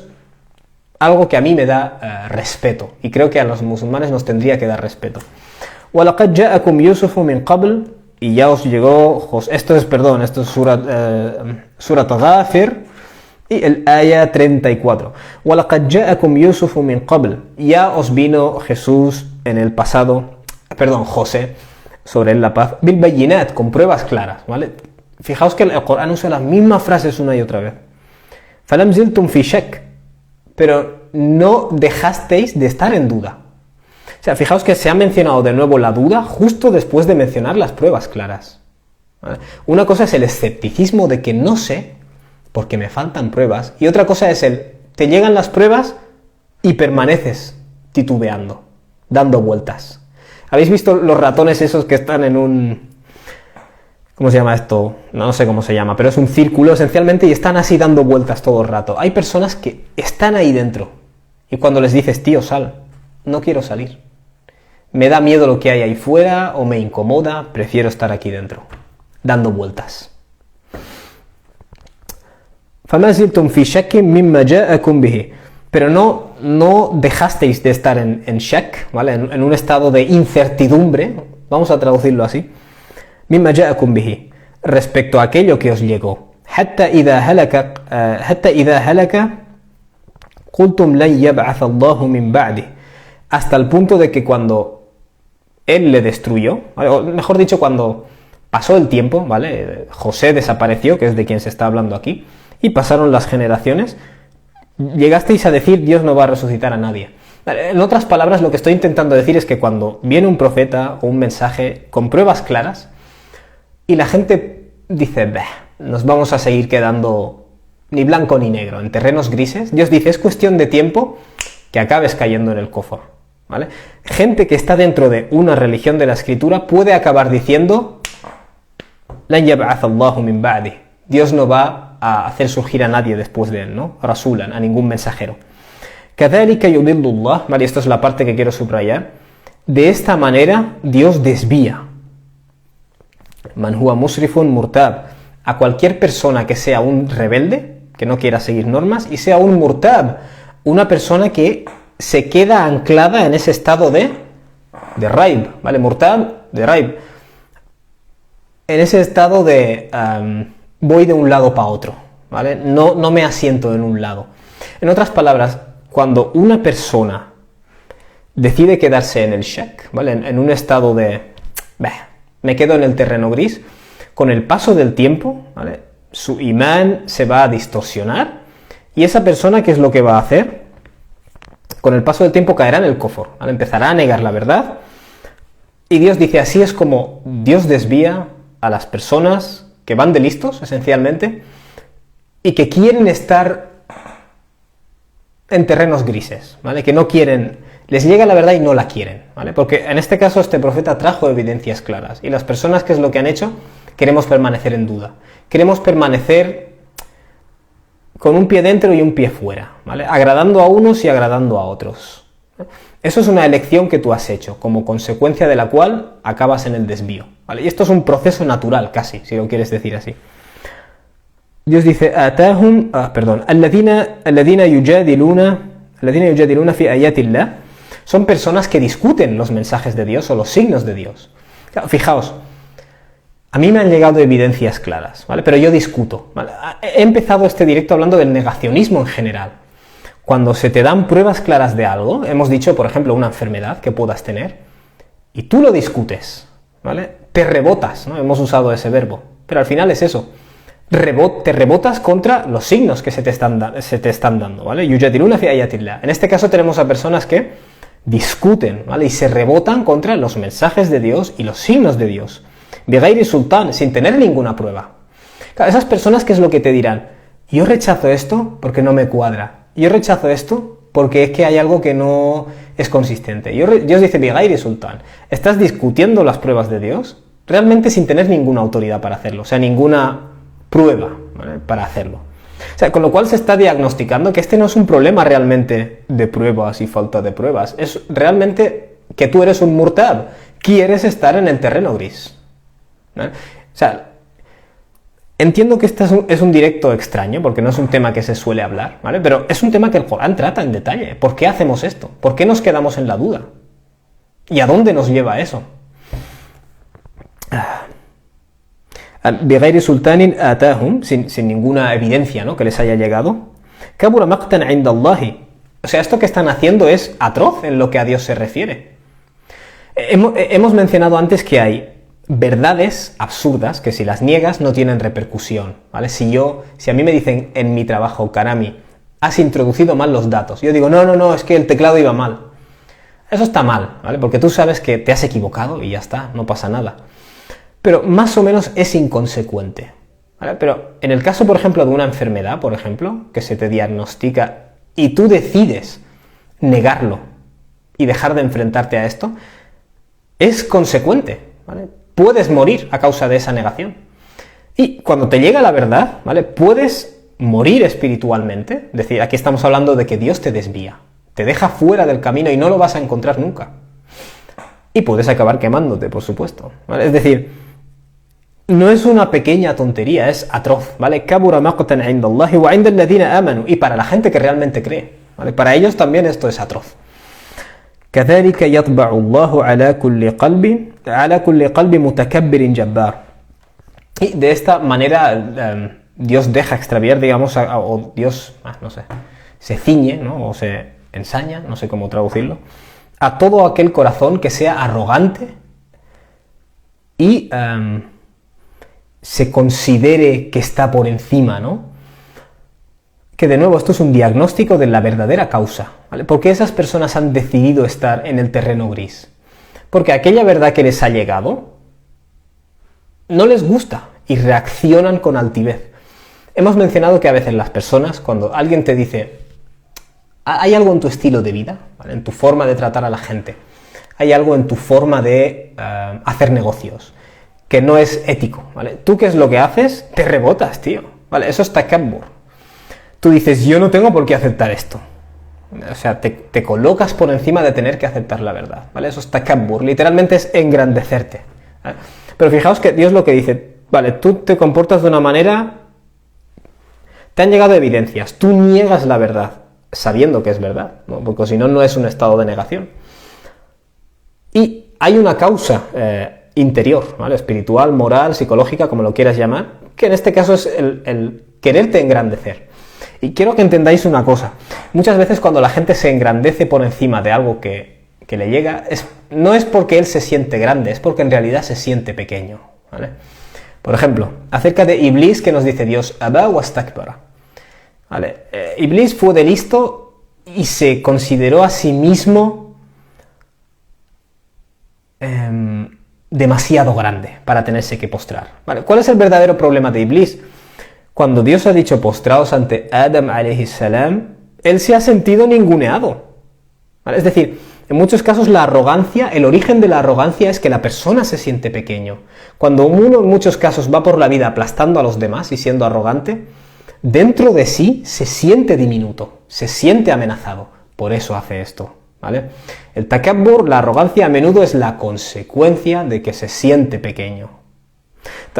algo que a mí me da respeto, y creo que a los musulmanes nos tendría que dar respeto. وَلَقَدْ جَاءَكُمْ يُوسُفُ مِنْ قَبْلِ y ya os llegó, esto es Surat Ghafir, y el Aya 34. وَلَقَدْ جَاءَكُمْ يُوسُفُ مِنْ قَبْلِ ya os vino Jesús en el pasado, José, sobre la paz, بِالْبَيِّنَاتِ con pruebas claras, ¿vale? Fijaos que el Corán usa las mismas frases una y otra vez. فَلَمْ زِلْتُمْ فِي شَكٍّ pero no dejasteis de estar en duda. O sea, fijaos que se ha mencionado de nuevo la duda justo después de mencionar las pruebas claras, ¿vale? Una cosa es el escepticismo de que no sé, porque me faltan pruebas, y otra cosa es te llegan las pruebas y permaneces titubeando, dando vueltas. ¿Habéis visto los ratones esos que están en un... ¿Cómo se llama esto? No sé cómo se llama, pero es un círculo esencialmente y están así dando vueltas todo el rato. Hay personas que están ahí dentro y cuando les dices, tío, sal, no quiero salir. Me da miedo lo que hay ahí fuera o me incomoda, prefiero estar aquí dentro, dando vueltas. فَمَا زِلْتُمْ فِي شَكٍّ مِمَّا جَاءَكُمْ بِهِ pero no dejasteis de estar en shak, ¿vale? En un estado de incertidumbre, vamos a traducirlo así, مِمَّا جَاءَكُمْ بِهِ respecto a aquello que os llegó. حَتَّى إِذَا هَلَكَ قُلْتُمْ لَنْ يَبْعَثَ اللَّهُ مِنْ بَعْدِهِ hasta el punto de que cuando él le destruyó, o mejor dicho, cuando pasó el tiempo, ¿vale? José desapareció, que es de quien se está hablando aquí, y pasaron las generaciones, llegasteis a decir, Dios no va a resucitar a nadie. En otras palabras, lo que estoy intentando decir es que cuando viene un profeta o un mensaje con pruebas claras, y la gente dice, bah, nos vamos a seguir quedando ni blanco ni negro, en terrenos grises, Dios dice, es cuestión de tiempo que acabes cayendo en el cofre, ¿vale? Gente que está dentro de una religión de la escritura puede acabar diciendo لَنْ يَبْعَثَ اللَّهُ مِنْ بَعْدِهِ Dios no va a hacer surgir a nadie después de él, ¿no? Rasulan, a ningún mensajero. كَذَلِكَ يُضِلُّ اللَّهُ, ¿vale? Esto es la parte que quiero subrayar. De esta manera Dios desvía man huwa musrifun murtab a cualquier persona que sea un rebelde, que no quiera seguir normas, y sea un murtab, una persona que se queda anclada en ese estado de raib, ¿vale? Murtab, de raib. En ese estado de voy de un lado para otro, ¿vale? No me asiento en un lado. En otras palabras, cuando una persona decide quedarse en el shak, ¿vale? En un estado de me quedo en el terreno gris, con el paso del tiempo, ¿vale? Su imán se va a distorsionar y esa persona, ¿qué es lo que va a hacer? Con el paso del tiempo caerá en el kufr, ¿vale? Empezará a negar la verdad y Dios dice, así es como Dios desvía a las personas que van de listos, esencialmente, y que quieren estar en terrenos grises, ¿vale? Que no quieren, les llega la verdad y no la quieren, ¿vale? Porque en este caso este profeta trajo evidencias claras y las personas, ¿qué es lo que han hecho? Queremos permanecer en duda, queremos permanecer con un pie dentro y un pie fuera, ¿vale? Agradando a unos y agradando a otros. Eso es una elección que tú has hecho, como consecuencia de la cual acabas en el desvío, ¿vale? Y esto es un proceso natural, casi, si lo quieres decir así. Dios dice, alladhina yujadiluna fi ayatillah, son personas que discuten los mensajes de Dios o los signos de Dios. Claro, fijaos, a mí me han llegado evidencias claras, ¿vale? Pero yo discuto, ¿vale? He empezado este directo hablando del negacionismo en general. Cuando se te dan pruebas claras de algo, hemos dicho, por ejemplo, una enfermedad que puedas tener, y tú lo discutes, ¿vale? Te rebotas, ¿no? Hemos usado ese verbo, pero al final es eso. Te rebotas contra los signos que se te están dando, ¿vale? Yujadiluna fi ayatillah. En este caso tenemos a personas que discuten, ¿vale? Y se rebotan contra los mensajes de Dios y los signos de Dios. Bighairi sultán, sin tener ninguna prueba. Claro, esas personas, ¿qué es lo que te dirán? Yo rechazo esto porque no me cuadra. Yo rechazo esto porque es que hay algo que no es consistente. Dios dice, Bighairi Sultán, estás discutiendo las pruebas de Dios realmente sin tener ninguna autoridad para hacerlo, o sea, ninguna prueba, ¿vale?, para hacerlo. O sea, con lo cual se está diagnosticando que este no es un problema realmente de pruebas y falta de pruebas, es realmente que tú eres un murtad, quieres estar en el terreno gris, ¿vale? O sea, entiendo que este es un directo extraño, porque no es un tema que se suele hablar, ¿vale? Pero es un tema que el Corán trata en detalle. ¿Por qué hacemos esto? ¿Por qué nos quedamos en la duda? ¿Y a dónde nos lleva eso? Bighairi sultanin atahum, sin ninguna evidencia, ¿no?, que les haya llegado. Kabura maqtan 'inda Allahi. O sea, esto que están haciendo es atroz en lo que a Dios se refiere. Hemos mencionado antes que hay verdades absurdas que si las niegas no tienen repercusión, ¿vale? Si a mí me dicen en mi trabajo, Karami, has introducido mal los datos, yo digo, no, es que el teclado iba mal. Eso está mal, ¿vale? Porque tú sabes que te has equivocado y ya está, no pasa nada. Pero más o menos es inconsecuente, ¿vale? Pero en el caso, por ejemplo, de una enfermedad, por ejemplo, que se te diagnostica y tú decides negarlo y dejar de enfrentarte a esto, es consecuente, ¿vale? Puedes morir a causa de esa negación. Y cuando te llega la verdad, ¿vale?, puedes morir espiritualmente. Es decir, aquí estamos hablando de que Dios te desvía, te deja fuera del camino y no lo vas a encontrar nunca. Y puedes acabar quemándote, por supuesto, ¿vale? Es decir, no es una pequeña tontería, es atroz, ¿vale? Kabura maqtan 'inda Allahi wa 'inda alladhina amanu. Y para la gente que realmente cree, ¿vale?, para ellos también esto es atroz. كذلك يطبع الله على كل قلب متكبر جبار. Y de esta manera Dios deja extraviar, digamos, o Dios, no sé, se ciñe, ¿no?, o se ensaña, no sé cómo traducirlo, a todo aquel corazón que sea arrogante y se considere que está por encima, ¿no? Que de nuevo esto es un diagnóstico de la verdadera causa, ¿vale? ¿Por qué esas personas han decidido estar en el terreno gris? Porque aquella verdad que les ha llegado no les gusta y reaccionan con altivez. Hemos mencionado que a veces las personas, cuando alguien te dice, hay algo en tu estilo de vida, ¿vale?, en tu forma de tratar a la gente, hay algo en tu forma de hacer negocios que no es ético, ¿vale? ¿Tú qué es lo que haces? Te rebotas, tío, ¿vale? Eso es takabbur. Tú dices, yo no tengo por qué aceptar esto. O sea, te colocas por encima de tener que aceptar la verdad, ¿vale? Eso es takabbur, literalmente es engrandecerte, ¿vale? Pero fijaos que Dios lo que dice, vale, tú te comportas de una manera, te han llegado evidencias, tú niegas la verdad, sabiendo que es verdad, ¿no? Porque si no, no es un estado de negación. Y hay una causa interior, ¿vale?, espiritual, moral, psicológica, como lo quieras llamar, que en este caso es el quererte engrandecer. Y quiero que entendáis una cosa. Muchas veces cuando la gente se engrandece por encima de algo que le llega, no es porque él se siente grande, es porque en realidad se siente pequeño, ¿vale? Por ejemplo, acerca de Iblis, que nos dice Dios, Aba wastakbara, ¿vale? Iblis fue de listo y se consideró a sí mismo demasiado grande para tenerse que postrar, ¿vale? ¿Cuál es el verdadero problema de Iblis? Cuando Dios ha dicho postraos ante Adam alayhi salam, él se ha sentido ninguneado, ¿vale? Es decir, en muchos casos la arrogancia, el origen de la arrogancia es que la persona se siente pequeño. Cuando uno en muchos casos va por la vida aplastando a los demás y siendo arrogante, dentro de sí se siente diminuto, se siente amenazado. Por eso hace esto, ¿vale? El takabbur, la arrogancia, a menudo es la consecuencia de que se siente pequeño.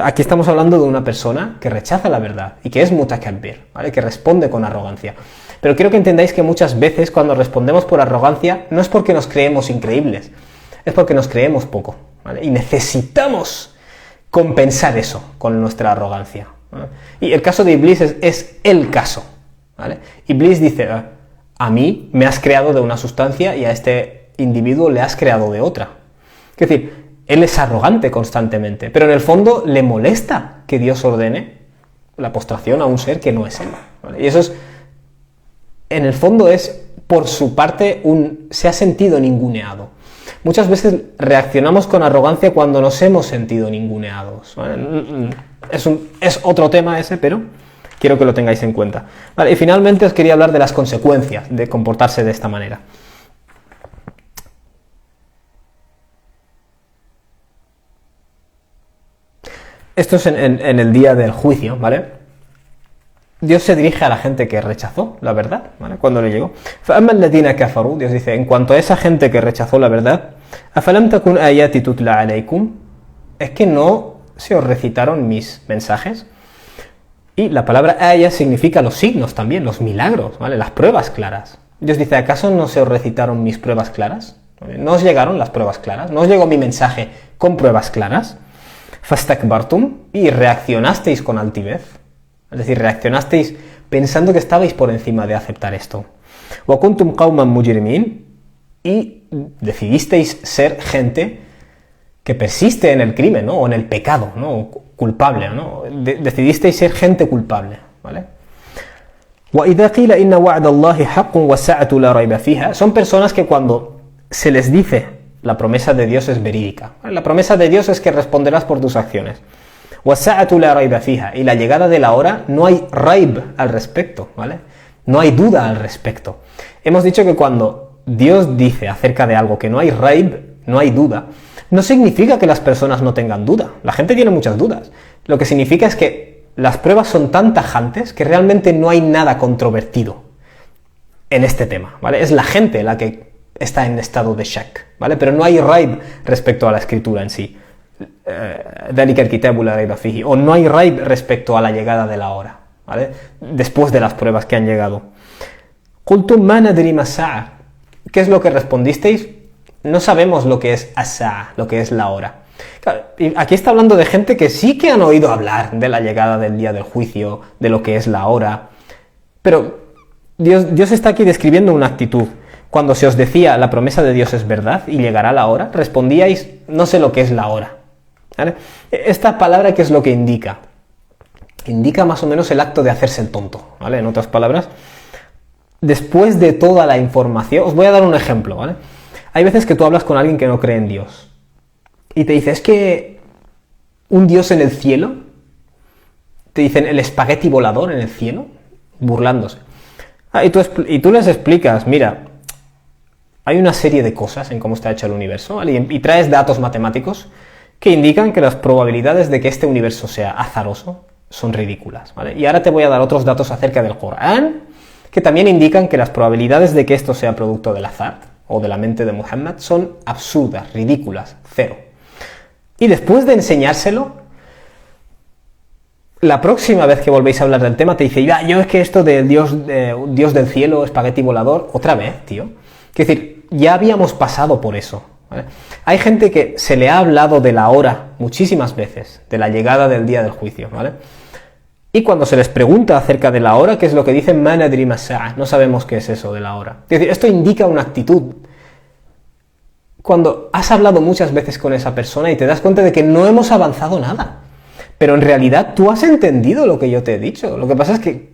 Aquí estamos hablando de una persona que rechaza la verdad y que es mutakabbir, ¿vale?, que responde con arrogancia. Pero quiero que entendáis que muchas veces cuando respondemos por arrogancia no es porque nos creemos increíbles, es porque nos creemos poco, ¿vale? Y necesitamos compensar eso con nuestra arrogancia, ¿vale? Y el caso de Iblis es el caso, ¿vale? Iblis dice, a mí me has creado de una sustancia y a este individuo le has creado de otra. Es decir, él es arrogante constantemente, pero en el fondo le molesta que Dios ordene la postración a un ser que no es él, ¿vale? Y eso es, en el fondo es, por su parte, se ha sentido ninguneado. Muchas veces reaccionamos con arrogancia cuando nos hemos sentido ninguneados, ¿vale? Es otro tema ese, pero quiero que lo tengáis en cuenta, ¿vale? Y finalmente os quería hablar de las consecuencias de comportarse de esta manera. Esto es en el día del juicio, ¿vale? Dios se dirige a la gente que rechazó la verdad, ¿vale? Cuando le llegó. فَأَمَّا الَّذِينَ كَفَرُوا, Dios dice, en cuanto a esa gente que rechazó la verdad, أَفَلَمْ تَكُنْ آيَاتِ تُتْلَى عَلَيْكُمْ, es que no se os recitaron mis mensajes. Y la palabra aya significa los signos también, los milagros, ¿vale? Las pruebas claras. Dios dice, ¿acaso no se os recitaron mis pruebas claras? ¿No os llegaron las pruebas claras? ¿No os llegó mi mensaje con pruebas claras? فَاسْتَكْبَرْتُمْ, y reaccionasteis con altivez. Es decir, reaccionasteis pensando que estabais por encima de aceptar esto. وَكُنْتُمْ قَوْمًا مُجْرِمِينَ, y decidisteis ser gente que persiste en el crimen, ¿no? O en el pecado, ¿no? Culpable, ¿no? Decidisteis ser gente culpable, ¿vale? وَإِذَا قِيلَ إِنَّ وَعْدَ اللَّهِ حَقٌّ وَالسَّاعَةُ لَا رَيْبَ فِيهَا, son personas que cuando se les dice la promesa de Dios es verídica, ¿vale? La promesa de Dios es que responderás por tus acciones. وَالسَّاعَةُ لَا رَيْبَ فِيهَا, y la llegada de la hora no hay raib al respecto, ¿vale? No hay duda al respecto. Hemos dicho que cuando Dios dice acerca de algo que no hay raib, no hay duda, no significa que las personas no tengan duda. La gente tiene muchas dudas. Lo que significa es que las pruebas son tan tajantes que realmente no hay nada controvertido en este tema, ¿vale? Es la gente la que está en estado de shak, ¿vale? Pero no hay raib respecto a la escritura en sí. ذَلِكَ الْكِتَابُ لَا رَيْبَ فِيهِ, o no hay raib respecto a la llegada de la hora, ¿vale? Después de las pruebas que han llegado. قُلْتُمْ مَا نَدْرِي مَا السَّاعَةُ, ¿qué es lo que respondisteis? No sabemos lo que es as-sa'a, lo que es la hora. Claro, y aquí está hablando de gente que sí que han oído hablar de la llegada del día del juicio, de lo que es la hora, pero Dios está aquí describiendo una actitud. Cuando se os decía la promesa de Dios es verdad y llegará la hora, respondíais, no sé lo que es la hora, ¿vale? Esta palabra, ¿qué es lo que indica? Indica más o menos el acto de hacerse el tonto, ¿vale? En otras palabras, después de toda la información, os voy a dar un ejemplo, ¿vale? Hay veces que tú hablas con alguien que no cree en Dios y te dice, es que un Dios en el cielo, te dicen el espagueti volador en el cielo, burlándose. Y tú les explicas, mira, hay una serie de cosas en cómo está hecho el universo, ¿vale? Y traes datos matemáticos que indican que las probabilidades de que este universo sea azaroso son ridículas, ¿vale? Y ahora te voy a dar otros datos acerca del Corán que también indican que las probabilidades de que esto sea producto del azar o de la mente de Muhammad son absurdas, ridículas, cero. Y después de enseñárselo, la próxima vez que volvéis a hablar del tema te dice, yo es que esto del Dios del cielo, espagueti volador, otra vez, tío. Es decir, ya habíamos pasado por eso, ¿vale? Hay gente que se le ha hablado de la hora muchísimas veces, de la llegada del día del juicio, ¿vale? Y cuando se les pregunta acerca de la hora, ¿qué es lo que dicen? مَا نَدْرِي مَا السَّاعَةُ, no sabemos qué es eso de la hora. Es decir, esto indica una actitud. Cuando has hablado muchas veces con esa persona y te das cuenta de que no hemos avanzado nada, pero en realidad tú has entendido lo que yo te he dicho. Lo que pasa es que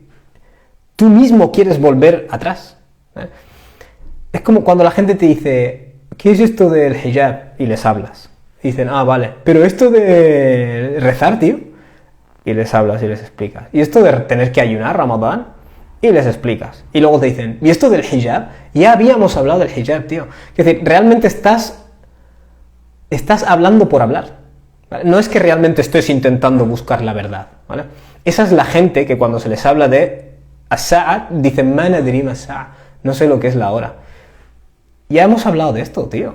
tú mismo quieres volver atrás, ¿vale? Es como cuando la gente te dice, ¿qué es esto del hijab? Y les hablas. Y dicen, vale, pero esto de rezar, tío. Y les hablas y les explicas. Y esto de tener que ayunar Ramadán, y les explicas. Y luego te dicen, ¿y esto del hijab? Ya habíamos hablado del hijab, tío. Es decir, realmente estás hablando por hablar, ¿vale? No es que realmente estés intentando buscar la verdad, ¿vale? Esa es la gente que cuando se les habla de as-sa'a, dicen, مَا نَدْرِي مَا السَّاعَةُ, no sé lo que es la hora. Ya hemos hablado de esto, tío.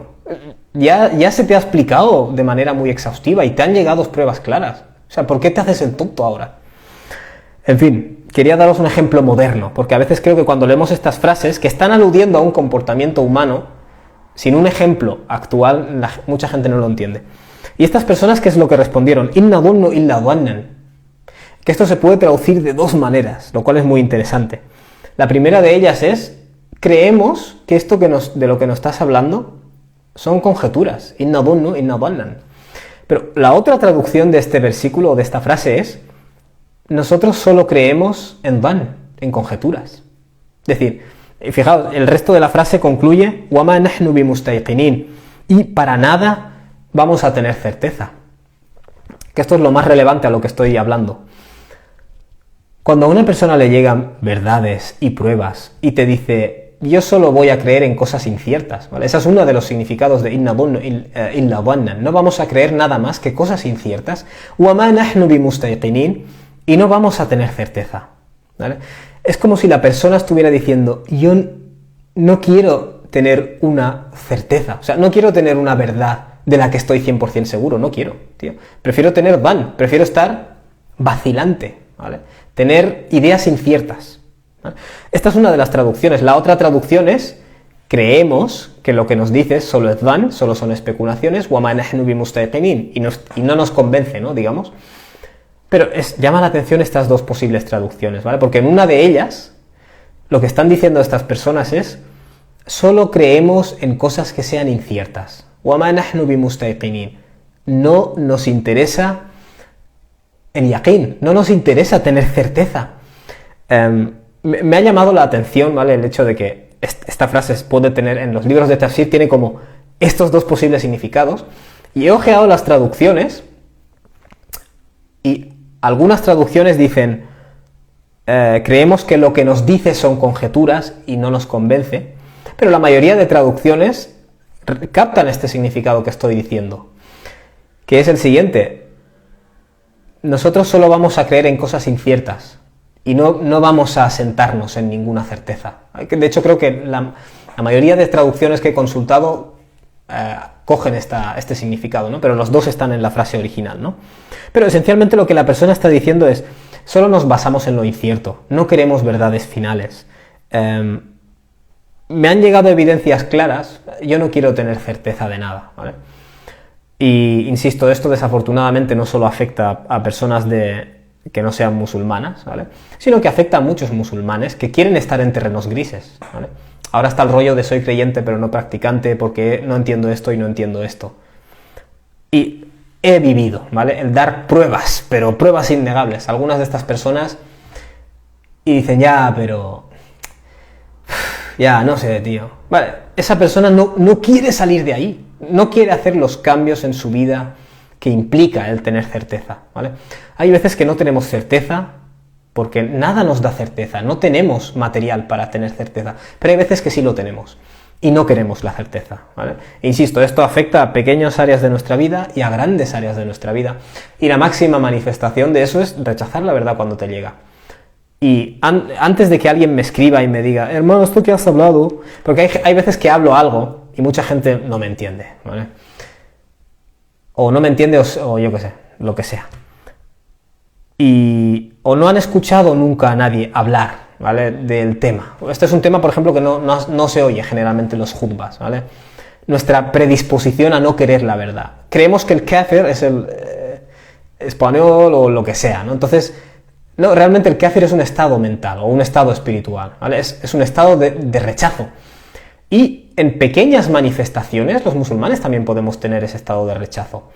Ya se te ha explicado de manera muy exhaustiva y te han llegado pruebas claras. O sea, ¿por qué te haces el tonto ahora? En fin, quería daros un ejemplo moderno, porque a veces creo que cuando leemos estas frases que están aludiendo a un comportamiento humano, sin un ejemplo actual, mucha gente no lo entiende. Y estas personas, ¿qué es lo que respondieron? Inna dhunnu illa dhannan. Que esto se puede traducir de dos maneras, lo cual es muy interesante. La primera de ellas es, creemos que esto de lo que nos estás hablando son conjeturas. Inna dhunnu illa dhannan. Pero la otra traducción de este versículo o de esta frase es, nosotros solo creemos en dhan, en conjeturas. Es decir, fijaos, el resto de la frase concluye, وَمَا نَحْنُ بِمُسْتَيْقِنِينَ, y para nada vamos a tener certeza. Que esto es lo más relevante a lo que estoy hablando. Cuando a una persona le llegan verdades y pruebas y te dice, yo solo voy a creer en cosas inciertas, ¿vale? Ese es uno de los significados de inna dhunnu illa dhannan. No vamos a creer nada más que cosas inciertas. Wa ma nahnu bimustayqinin, y no vamos a tener certeza, ¿vale? Es como si la persona estuviera diciendo, yo no quiero tener una certeza, o sea, no quiero tener una verdad de la que estoy 100% seguro, no quiero, tío. Prefiero tener dhan, prefiero estar vacilante, ¿vale? Tener ideas inciertas, ¿vale? Esta es una de las traducciones. La otra traducción es, creemos que lo que nos dice solo es dhan, solo son especulaciones, wa ma nahnu bimustayqinin, y no nos convence, ¿no? Digamos. Pero llama la atención estas dos posibles traducciones, ¿vale? Porque en una de ellas, lo que están diciendo estas personas es, solo creemos en cosas que sean inciertas. Wa ma nahnu bimustayqinin. No nos interesa el yaqin, no nos interesa tener certeza. Me ha llamado la atención, ¿vale? El hecho de que esta frase puede tener, en los libros de tafsir, tiene como estos dos posibles significados. Y he ojeado las traducciones, y algunas traducciones dicen, creemos que lo que nos dice son conjeturas y no nos convence, pero la mayoría de traducciones captan este significado que estoy diciendo, que es el siguiente: nosotros solo vamos a creer en cosas inciertas y no vamos a asentarnos en ninguna certeza. De hecho, creo que la mayoría de traducciones que he consultado cogen este significado, ¿no? Pero los dos están en la frase original, ¿no? Pero esencialmente lo que la persona está diciendo es, solo nos basamos en lo incierto, no queremos verdades finales. Me han llegado evidencias claras, yo no quiero tener certeza de nada, ¿vale? Y insisto, esto desafortunadamente no solo afecta a personas que no sean musulmanas, ¿vale? Sino que afecta a muchos musulmanes que quieren estar en terrenos grises, ¿vale? Ahora está el rollo de soy creyente pero no practicante porque no entiendo esto y no entiendo esto. Y he vivido, ¿vale? El dar pruebas, pero pruebas innegables. Algunas de estas personas y dicen, ya, pero... ya, no sé, tío. Vale, esa persona no quiere salir de ahí. No quiere hacer los cambios en su vida que implica el tener certeza, ¿vale? Hay veces que no tenemos certeza porque nada nos da certeza, no tenemos material para tener certeza, pero hay veces que sí lo tenemos y no queremos la certeza, ¿vale? E insisto, esto afecta a pequeñas áreas de nuestra vida y a grandes áreas de nuestra vida, y la máxima manifestación de eso es rechazar la verdad cuando te llega. Y antes de que alguien me escriba y me diga, hermano, ¿esto que has hablado? Porque hay veces que hablo algo y mucha gente no me entiende, ¿vale? O no me entiende o yo qué sé, lo que sea. O no han escuchado nunca a nadie hablar, ¿vale? Del tema. Este es un tema, por ejemplo, que no se oye generalmente en los juzbas, ¿vale? Nuestra predisposición a no querer la verdad. Creemos que el kafir es el español o lo que sea, ¿no? Entonces, no, realmente el kafir es un estado mental o un estado espiritual, ¿vale? Es un estado de rechazo. Y en pequeñas manifestaciones, los musulmanes también podemos tener ese estado de rechazo.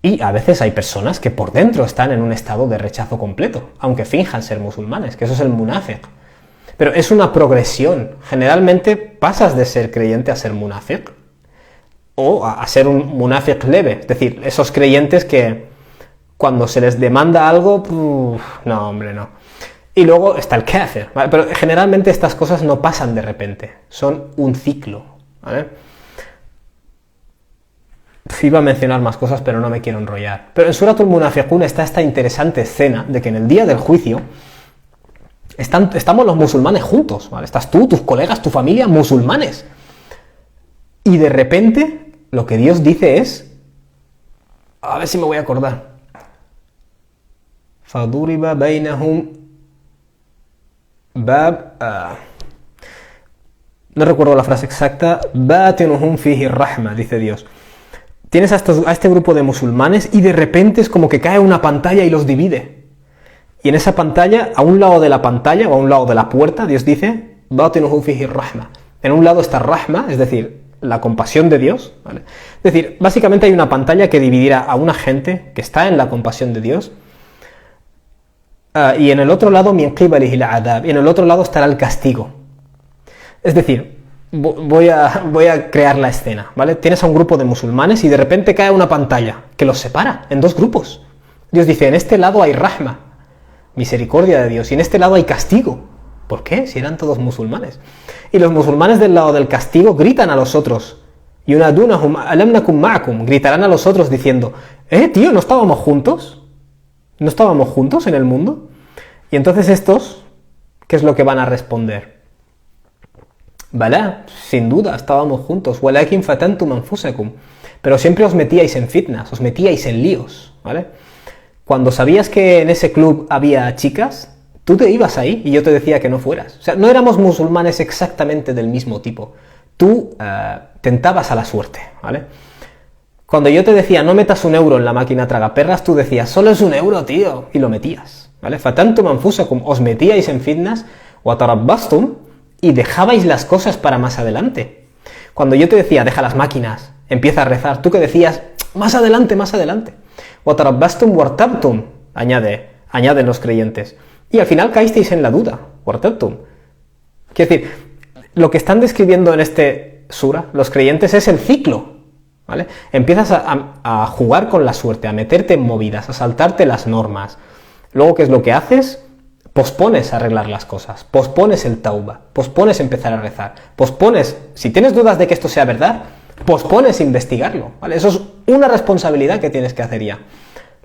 Y a veces hay personas que por dentro están en un estado de rechazo completo, aunque finjan ser musulmanes, que eso es el munafiq. Pero es una progresión. Generalmente pasas de ser creyente a ser munafiq, o a ser un munafiq leve, es decir, esos creyentes que cuando se les demanda algo, no, hombre, no. Y luego está el kafir, ¿vale? Pero generalmente estas cosas no pasan de repente, son un ciclo, ¿vale? Iba a mencionar más cosas, pero no me quiero enrollar. Pero en Suratul Munafiqun está esta interesante escena de que en el día del juicio estamos los musulmanes juntos, ¿vale? Estás tú, tus colegas, tu familia, musulmanes. Y de repente lo que Dios dice es, a ver si me voy a acordar, Faduriba bainahum bab, no recuerdo la frase exacta, batinuhum fihi rahma, dice Dios. Tienes a este grupo de musulmanes y de repente es como que cae una pantalla y los divide. Y en esa pantalla, a un lado de la pantalla o a un lado de la puerta, Dios dice, batinuhum fihi rahma. En un lado está rahma, es decir, la compasión de Dios, ¿vale? Es decir, básicamente hay una pantalla que dividirá a una gente que está en la compasión de Dios, y en el otro lado, min qibalihi al-adab, y en el otro lado estará el castigo. Es decir, voy a crear la escena, ¿vale? Tienes a un grupo de musulmanes y de repente cae una pantalla que los separa en dos grupos. Dios dice, en este lado hay rahma, misericordia de Dios, y en este lado hay castigo, ¿Por qué? Si eran todos musulmanes. Y los musulmanes del lado del castigo gritan a los otros. Yunadunahum alam nakum ma'akum. Gritarán a los otros diciendo, tío, ¿no estábamos juntos? ¿No estábamos juntos en el mundo? Y entonces estos, ¿qué es lo que van a responder? Vale, sin duda, estábamos juntos. Walakin fatantum anfusakum. Pero siempre os metíais en fitnas, os metíais en líos, ¿vale? Cuando sabías que en ese club había chicas, tú te ibas ahí y yo te decía que no fueras. O sea, no éramos musulmanes exactamente del mismo tipo. Tú tentabas a la suerte, ¿vale? Cuando yo te decía no metas 1 euro en la máquina tragaperras, tú decías solo es 1 euro, tío, y lo metías, ¿vale? Fatantum anfusakum, os metíais en fitnas, wa tarabbastum, y dejabais las cosas para más adelante. Cuando yo te decía deja las máquinas, empieza a rezar, tú que decías más adelante, más adelante. Wa tarabbastum wartabtum, añaden los creyentes. Y al final caísteis en la duda, wartabtum. Quiero decir, lo que están describiendo en este sura, los creyentes, es el ciclo, ¿vale? Empiezas a jugar con la suerte, a meterte en movidas, a saltarte las normas. Luego, ¿qué es lo que haces? Pospones arreglar las cosas, pospones el tauba, pospones empezar a rezar, pospones, si tienes dudas de que esto sea verdad, pospones investigarlo, ¿vale? Eso es una responsabilidad que tienes que hacer ya.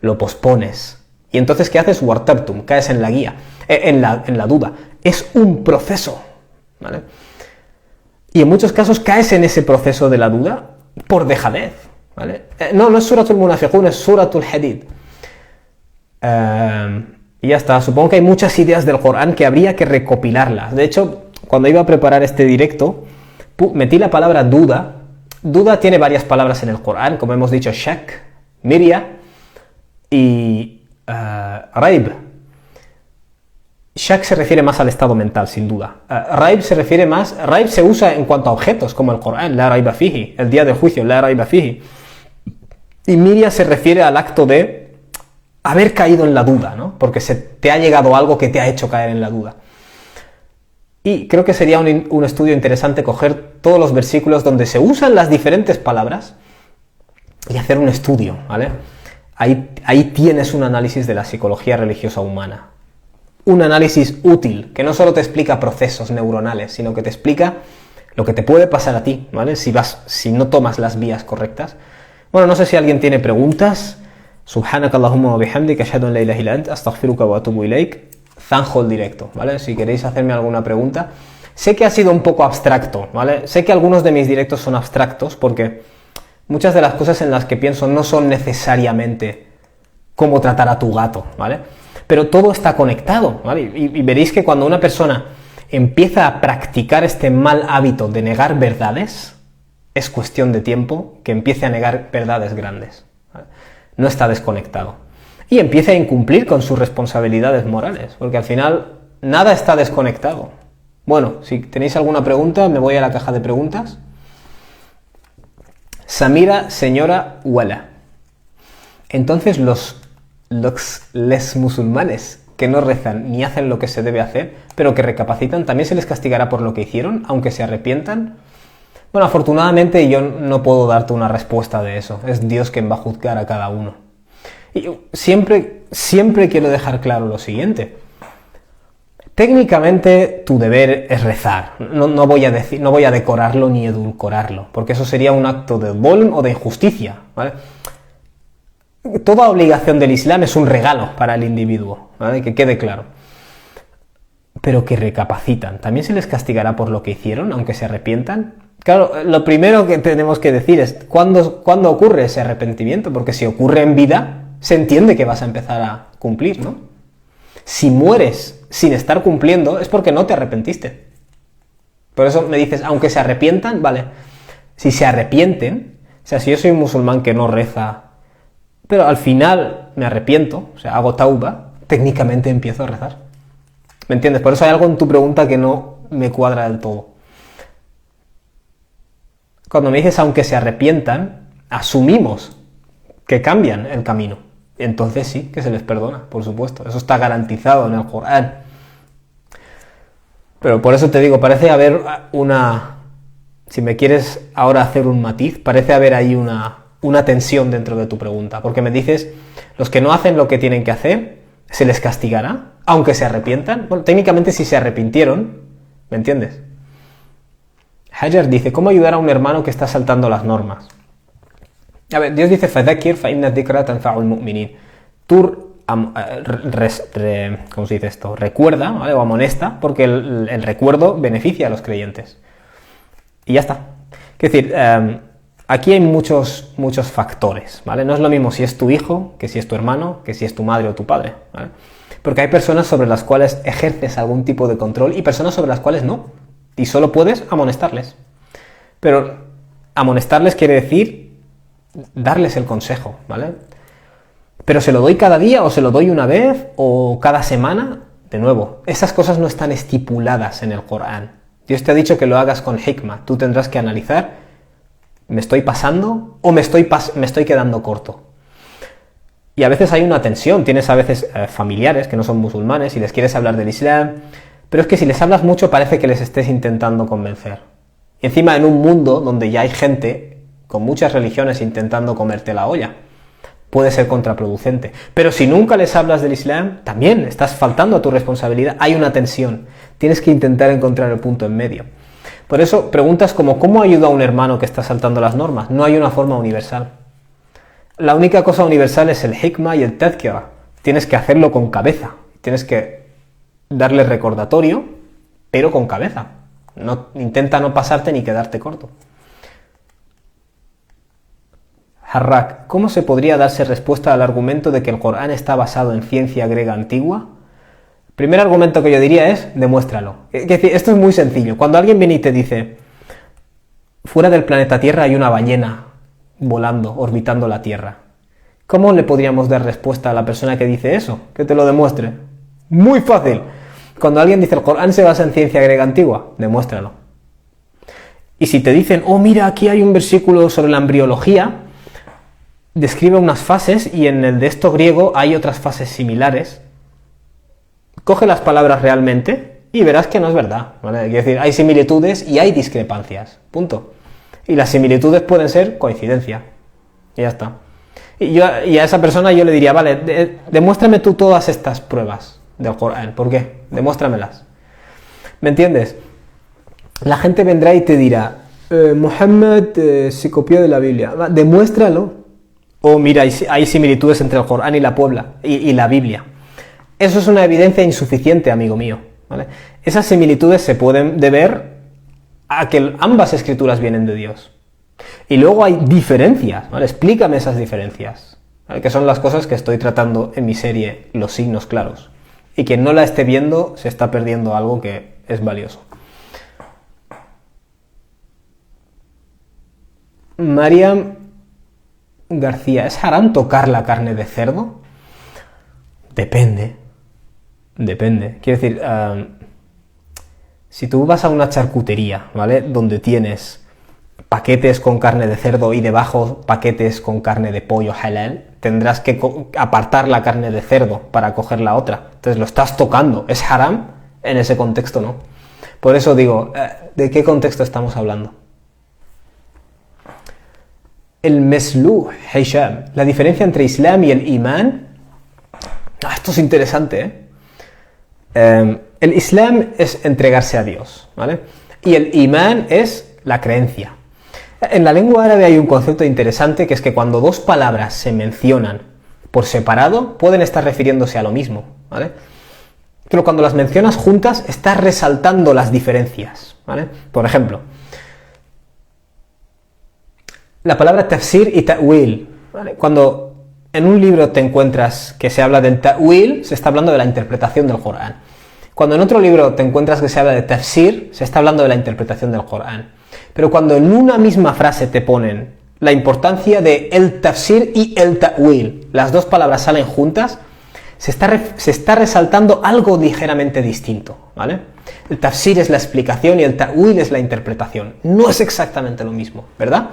Lo pospones. Y entonces, ¿qué haces? Wartabtum, caes en la guía, en la duda. Es un proceso, ¿vale? Y en muchos casos caes en ese proceso de la duda por dejadez, ¿vale? No es Suratul Munafiqun, es Suratul Hadid. Y ya está, supongo que hay muchas ideas del Corán que habría que recopilarlas. De hecho, cuando iba a preparar este directo, metí la palabra duda. Duda tiene varias palabras en el Corán, como hemos dicho, shak, mirya y raib. Shak se refiere más al estado mental, sin duda. Raib se usa en cuanto a objetos, como el Corán, la raiba fihi, el día del juicio, la raiba fihi. Y mirya se refiere al acto de haber caído en la duda, ¿no? Porque te ha llegado algo que te ha hecho caer en la duda. Y creo que sería un estudio interesante coger todos los versículos donde se usan las diferentes palabras y hacer un estudio, ¿vale? Ahí tienes un análisis de la psicología religiosa humana. Un análisis útil, que no solo te explica procesos neuronales, sino que te explica lo que te puede pasar a ti, ¿vale? Si no tomas las vías correctas. Bueno, no sé si alguien tiene preguntas. Subhanakallahumma wa bihamdika ashhadu an la ilaha illa anta astaghfiruka wa atubu ilaik. Zanjo el directo, ¿vale? Si queréis hacerme alguna pregunta. Sé que ha sido un poco abstracto, ¿vale? Sé que algunos de mis directos son abstractos porque muchas de las cosas en las que pienso no son necesariamente cómo tratar a tu gato, ¿vale? Pero todo está conectado, ¿vale? Y veréis que cuando una persona empieza a practicar este mal hábito de negar verdades, es cuestión de tiempo que empiece a negar verdades grandes, ¿vale? No está desconectado. Y empiece a incumplir con sus responsabilidades morales, porque al final nada está desconectado. Bueno, si tenéis alguna pregunta, me voy a la caja de preguntas. Samira, señora Wala. Entonces les musulmanes que no rezan ni hacen lo que se debe hacer, pero que recapacitan, ¿también se les castigará por lo que hicieron, aunque se arrepientan? Bueno, afortunadamente yo no puedo darte una respuesta de eso. Es Dios quien va a juzgar a cada uno. Y yo siempre quiero dejar claro lo siguiente. Técnicamente tu deber es rezar. No voy a decorarlo ni edulcorarlo, porque eso sería un acto de zulm o de injusticia, ¿vale? Toda obligación del Islam es un regalo para el individuo, ¿vale? Que quede claro. Pero que recapacitan. ¿También se les castigará por lo que hicieron, aunque se arrepientan? Claro, lo primero que tenemos que decir es ¿cuándo ocurre ese arrepentimiento? Porque si ocurre en vida, se entiende que vas a empezar a cumplir, ¿no? Si mueres sin estar cumpliendo, es porque no te arrepentiste. Por eso me dices, aunque se arrepientan, vale. Si se arrepienten, o sea, si yo soy un musulmán que no reza, pero al final me arrepiento, o sea, hago tauba, técnicamente empiezo a rezar. ¿Me entiendes? Por eso hay algo en tu pregunta que no me cuadra del todo. Cuando me dices aunque se arrepientan, asumimos que cambian el camino. Entonces sí, que se les perdona, por supuesto. Eso está garantizado en el Corán. Pero por eso te digo, parece haber si me quieres ahora hacer un matiz, parece haber ahí una tensión dentro de tu pregunta. Porque me dices, los que no hacen lo que tienen que hacer, ¿Se les castigará? Aunque se arrepientan. Bueno, técnicamente si se arrepintieron, ¿me entiendes? Hajar dice, ¿cómo ayudar a un hermano que está saltando las normas? A ver, Dios dice, فَذَكِّرْ فَإِنَّ الذِّكْرَى تَنْفَعُ الْمُؤْمِنِينَ. Tú, ¿cómo se dice esto? Recuerda, ¿vale? O amonesta, porque el recuerdo beneficia a los creyentes. Y ya está. Es decir, aquí hay muchos factores, ¿vale? No es lo mismo si es tu hijo, que si es tu hermano, que si es tu madre o tu padre, ¿vale? Porque hay personas sobre las cuales ejerces algún tipo de control y personas sobre las cuales no. Y solo puedes amonestarles. Pero amonestarles quiere decir darles el consejo, ¿vale? Pero ¿se lo doy cada día o se lo doy una vez o cada semana? De nuevo, esas cosas no están estipuladas en el Corán. Dios te ha dicho que lo hagas con hikmah. Tú tendrás que analizar, ¿me estoy pasando o me estoy quedando corto? Y a veces hay una tensión. Tienes a veces familiares que no son musulmanes y les quieres hablar del Islam, pero es que si les hablas mucho parece que les estés intentando convencer. Y encima en un mundo donde ya hay gente con muchas religiones intentando comerte la olla, puede ser contraproducente. Pero si nunca les hablas del Islam, también estás faltando a tu responsabilidad. Hay una tensión. Tienes que intentar encontrar el punto en medio. Por eso, preguntas como ¿cómo ayudo a un hermano que está saltando las normas? No hay una forma universal. La única cosa universal es el hikmah y el tadhkira. Tienes que hacerlo con cabeza. Tienes que darle recordatorio, pero con cabeza. Intenta no pasarte ni quedarte corto. Harrak, ¿cómo se podría darse respuesta al argumento de que el Corán está basado en ciencia griega antigua? El primer argumento que yo diría es, demuéstralo. Es decir, esto es muy sencillo. Cuando alguien viene y te dice, fuera del planeta Tierra hay una ballena volando, orbitando la Tierra, ¿cómo le podríamos dar respuesta a la persona que dice eso? Que te lo demuestre. Muy fácil. Cuando alguien dice, el Corán se basa en ciencia griega antigua, demuéstralo. Y si te dicen, oh mira, aquí hay un versículo sobre la embriología, describe unas fases y en el de esto griego hay otras fases similares. Coge las palabras realmente y verás que no es verdad, ¿vale? Es decir, hay similitudes y hay discrepancias, punto. Y las similitudes pueden ser coincidencia. Y ya está. Y a esa persona yo le diría, vale, demuéstrame tú todas estas pruebas del Corán. ¿Por qué? Demuéstramelas. ¿Me entiendes? La gente vendrá y te dirá, Muhammad se copió de la Biblia. Demuéstralo. O mira, hay similitudes entre el Corán y la Biblia. Eso es una evidencia insuficiente, amigo mío, ¿vale? Esas similitudes se pueden deber a que ambas escrituras vienen de Dios. Y luego hay diferencias, ¿vale? Explícame esas diferencias, ¿vale? Que son las cosas que estoy tratando en mi serie Los signos claros. Y quien no la esté viendo se está perdiendo algo que es valioso. Mariam García, ¿es haram tocar la carne de cerdo? Depende. Quiero decir, si tú vas a una charcutería, ¿vale? Donde tienes paquetes con carne de cerdo y debajo paquetes con carne de pollo halal, tendrás que apartar la carne de cerdo para coger la otra. Entonces lo estás tocando. ¿Es haram? En ese contexto no. Por eso digo, ¿de qué contexto estamos hablando? El mesluh, Hisham, la diferencia entre Islam y el Imán. Esto es interesante, el Islam es entregarse a Dios, ¿vale? Y el Imán es la creencia. En la lengua árabe hay un concepto interesante que es que cuando dos palabras se mencionan por separado pueden estar refiriéndose a lo mismo, ¿vale? Pero cuando las mencionas juntas estás resaltando las diferencias, ¿vale? Por ejemplo, la palabra tafsir y ta'wil, ¿vale? Cuando en un libro te encuentras que se habla del ta'wil, se está hablando de la interpretación del Corán. Cuando en otro libro te encuentras que se habla de tafsir, se está hablando de la interpretación del Corán. Pero cuando en una misma frase te ponen la importancia de el tafsir y el ta'wil, las dos palabras salen juntas, se está resaltando algo ligeramente distinto, ¿vale? El tafsir es la explicación y el ta'wil es la interpretación. No es exactamente lo mismo, ¿verdad?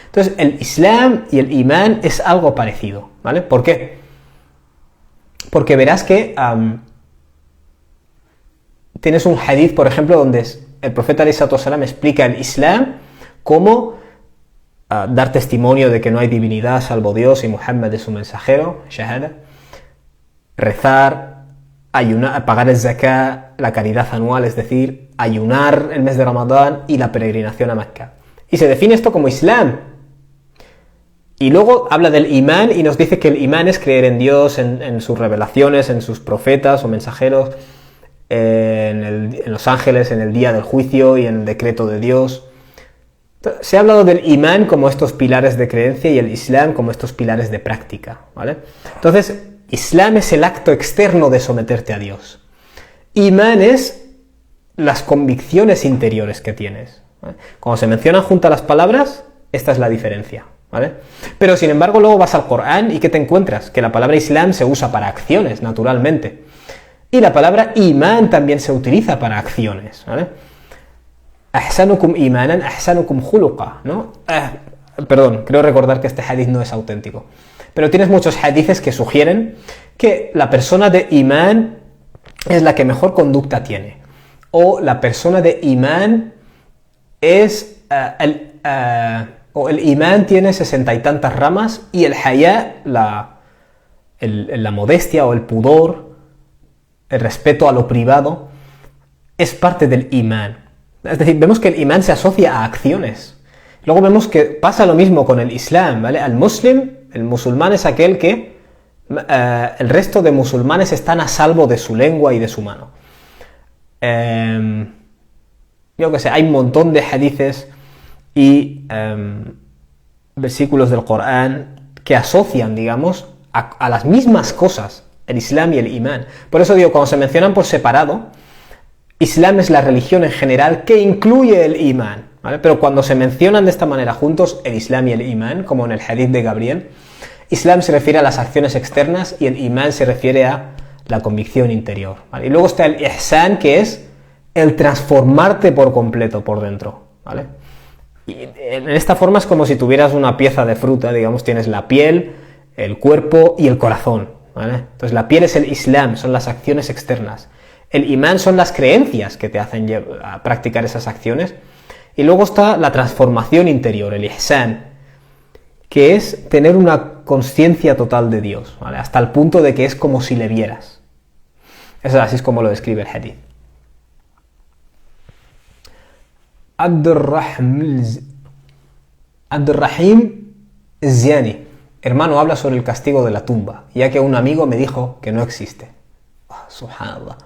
Entonces, el Islam y el Imán es algo parecido, ¿vale? ¿Por qué? Porque verás que tienes un hadith, por ejemplo, donde el profeta ﷺ explica el Islam como dar testimonio de que no hay divinidad salvo Dios y Muhammad es su mensajero, shahada. rezar, ayunar, pagar el zakah, la caridad anual, es decir, ayunar el mes de Ramadán y la peregrinación a Mecca. Y se define esto como Islam. Y luego habla del imán y nos dice que el imán es creer en Dios, en sus revelaciones, en sus profetas o mensajeros, en los ángeles, en el día del juicio y en el decreto de Dios. Se ha hablado del imán como estos pilares de creencia y el islam como estos pilares de práctica, ¿vale? Entonces, islam es el acto externo de someterte a Dios. Imán es las convicciones interiores que tienes, ¿vale? Cuando se mencionan juntas las palabras, esta es la diferencia, ¿vale? Pero sin embargo luego vas al Corán y ¿qué te encuentras? Que la palabra islam se usa para acciones, naturalmente. Y la palabra imán también se utiliza para acciones, ¿vale? Ahsanukum imanan, ahsanukum khuluqa, ¿no? Perdón, creo recordar que este hadith no es auténtico. Pero tienes muchos hadiths que sugieren que la persona de imán es la que mejor conducta tiene. O la persona de imán es... o el imán tiene 60 y tantas ramas y el hayá, la modestia o el pudor, el respeto a lo privado, es parte del imán. Es decir, vemos que el imán se asocia a acciones. Luego vemos que pasa lo mismo con el islam, ¿vale? El musulmán es aquel que el resto de musulmanes están a salvo de su lengua y de su mano. Yo que sé, hay un montón de hadices y versículos del Corán que asocian, digamos, a las mismas cosas, el islam y el imán. Por eso digo, cuando se mencionan por separado, Islam es la religión en general que incluye el imán, ¿vale? Pero cuando se mencionan de esta manera juntos, el islam y el imán, como en el hadith de Gabriel, islam se refiere a las acciones externas y el imán se refiere a la convicción interior, ¿vale? Y luego está el ihsan, que es el transformarte por completo por dentro, ¿vale? Y en esta forma es como si tuvieras una pieza de fruta, digamos, tienes la piel, el cuerpo y el corazón, ¿vale? Entonces la piel es el islam, son las acciones externas. El imán son las creencias que te hacen a practicar esas acciones. Y luego está la transformación interior, el ihsan, que es tener una conciencia total de Dios, ¿vale? Hasta el punto de que es como si le vieras. Así es como lo describe el hadith. Abdurrahim Ziani. Hermano, habla sobre el castigo de la tumba, ya que un amigo me dijo que no existe. Subhanallah.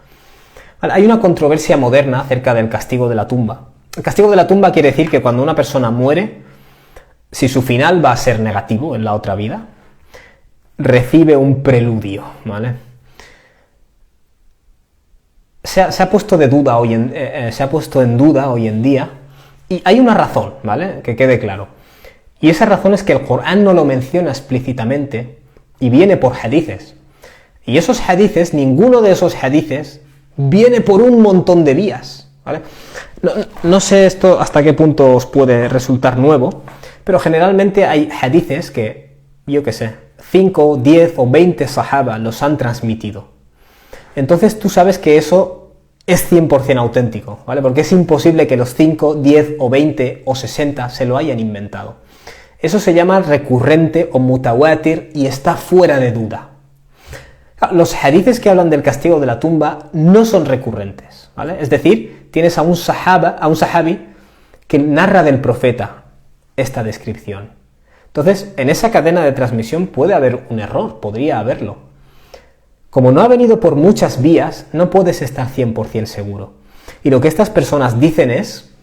Vale, hay una controversia moderna acerca del castigo de la tumba. El castigo de la tumba quiere decir que cuando una persona muere, si su final va a ser negativo en la otra vida, recibe un preludio, ¿vale? Se ha puesto en duda hoy en día, y hay una razón, ¿vale? Que quede claro. Y esa razón es que el Corán no lo menciona explícitamente y viene por hadices. Y esos hadices, ninguno de esos hadices viene por un montón de vías, ¿vale? No sé esto hasta qué punto os puede resultar nuevo, pero generalmente hay hadices que, yo qué sé, 5, 10 o 20 sahaba los han transmitido. Entonces tú sabes que eso es 100% auténtico, ¿vale? Porque es imposible que los 5, 10 o 20 o 60 se lo hayan inventado. Eso se llama recurrente o mutawatir y está fuera de duda. Los hadices que hablan del castigo de la tumba no son recurrentes, ¿vale? Es decir, tienes a un sahabi que narra del profeta esta descripción. Entonces, en esa cadena de transmisión puede haber un error, podría haberlo. Como no ha venido por muchas vías, no puedes estar 100% seguro. Y lo que estas personas dicen es,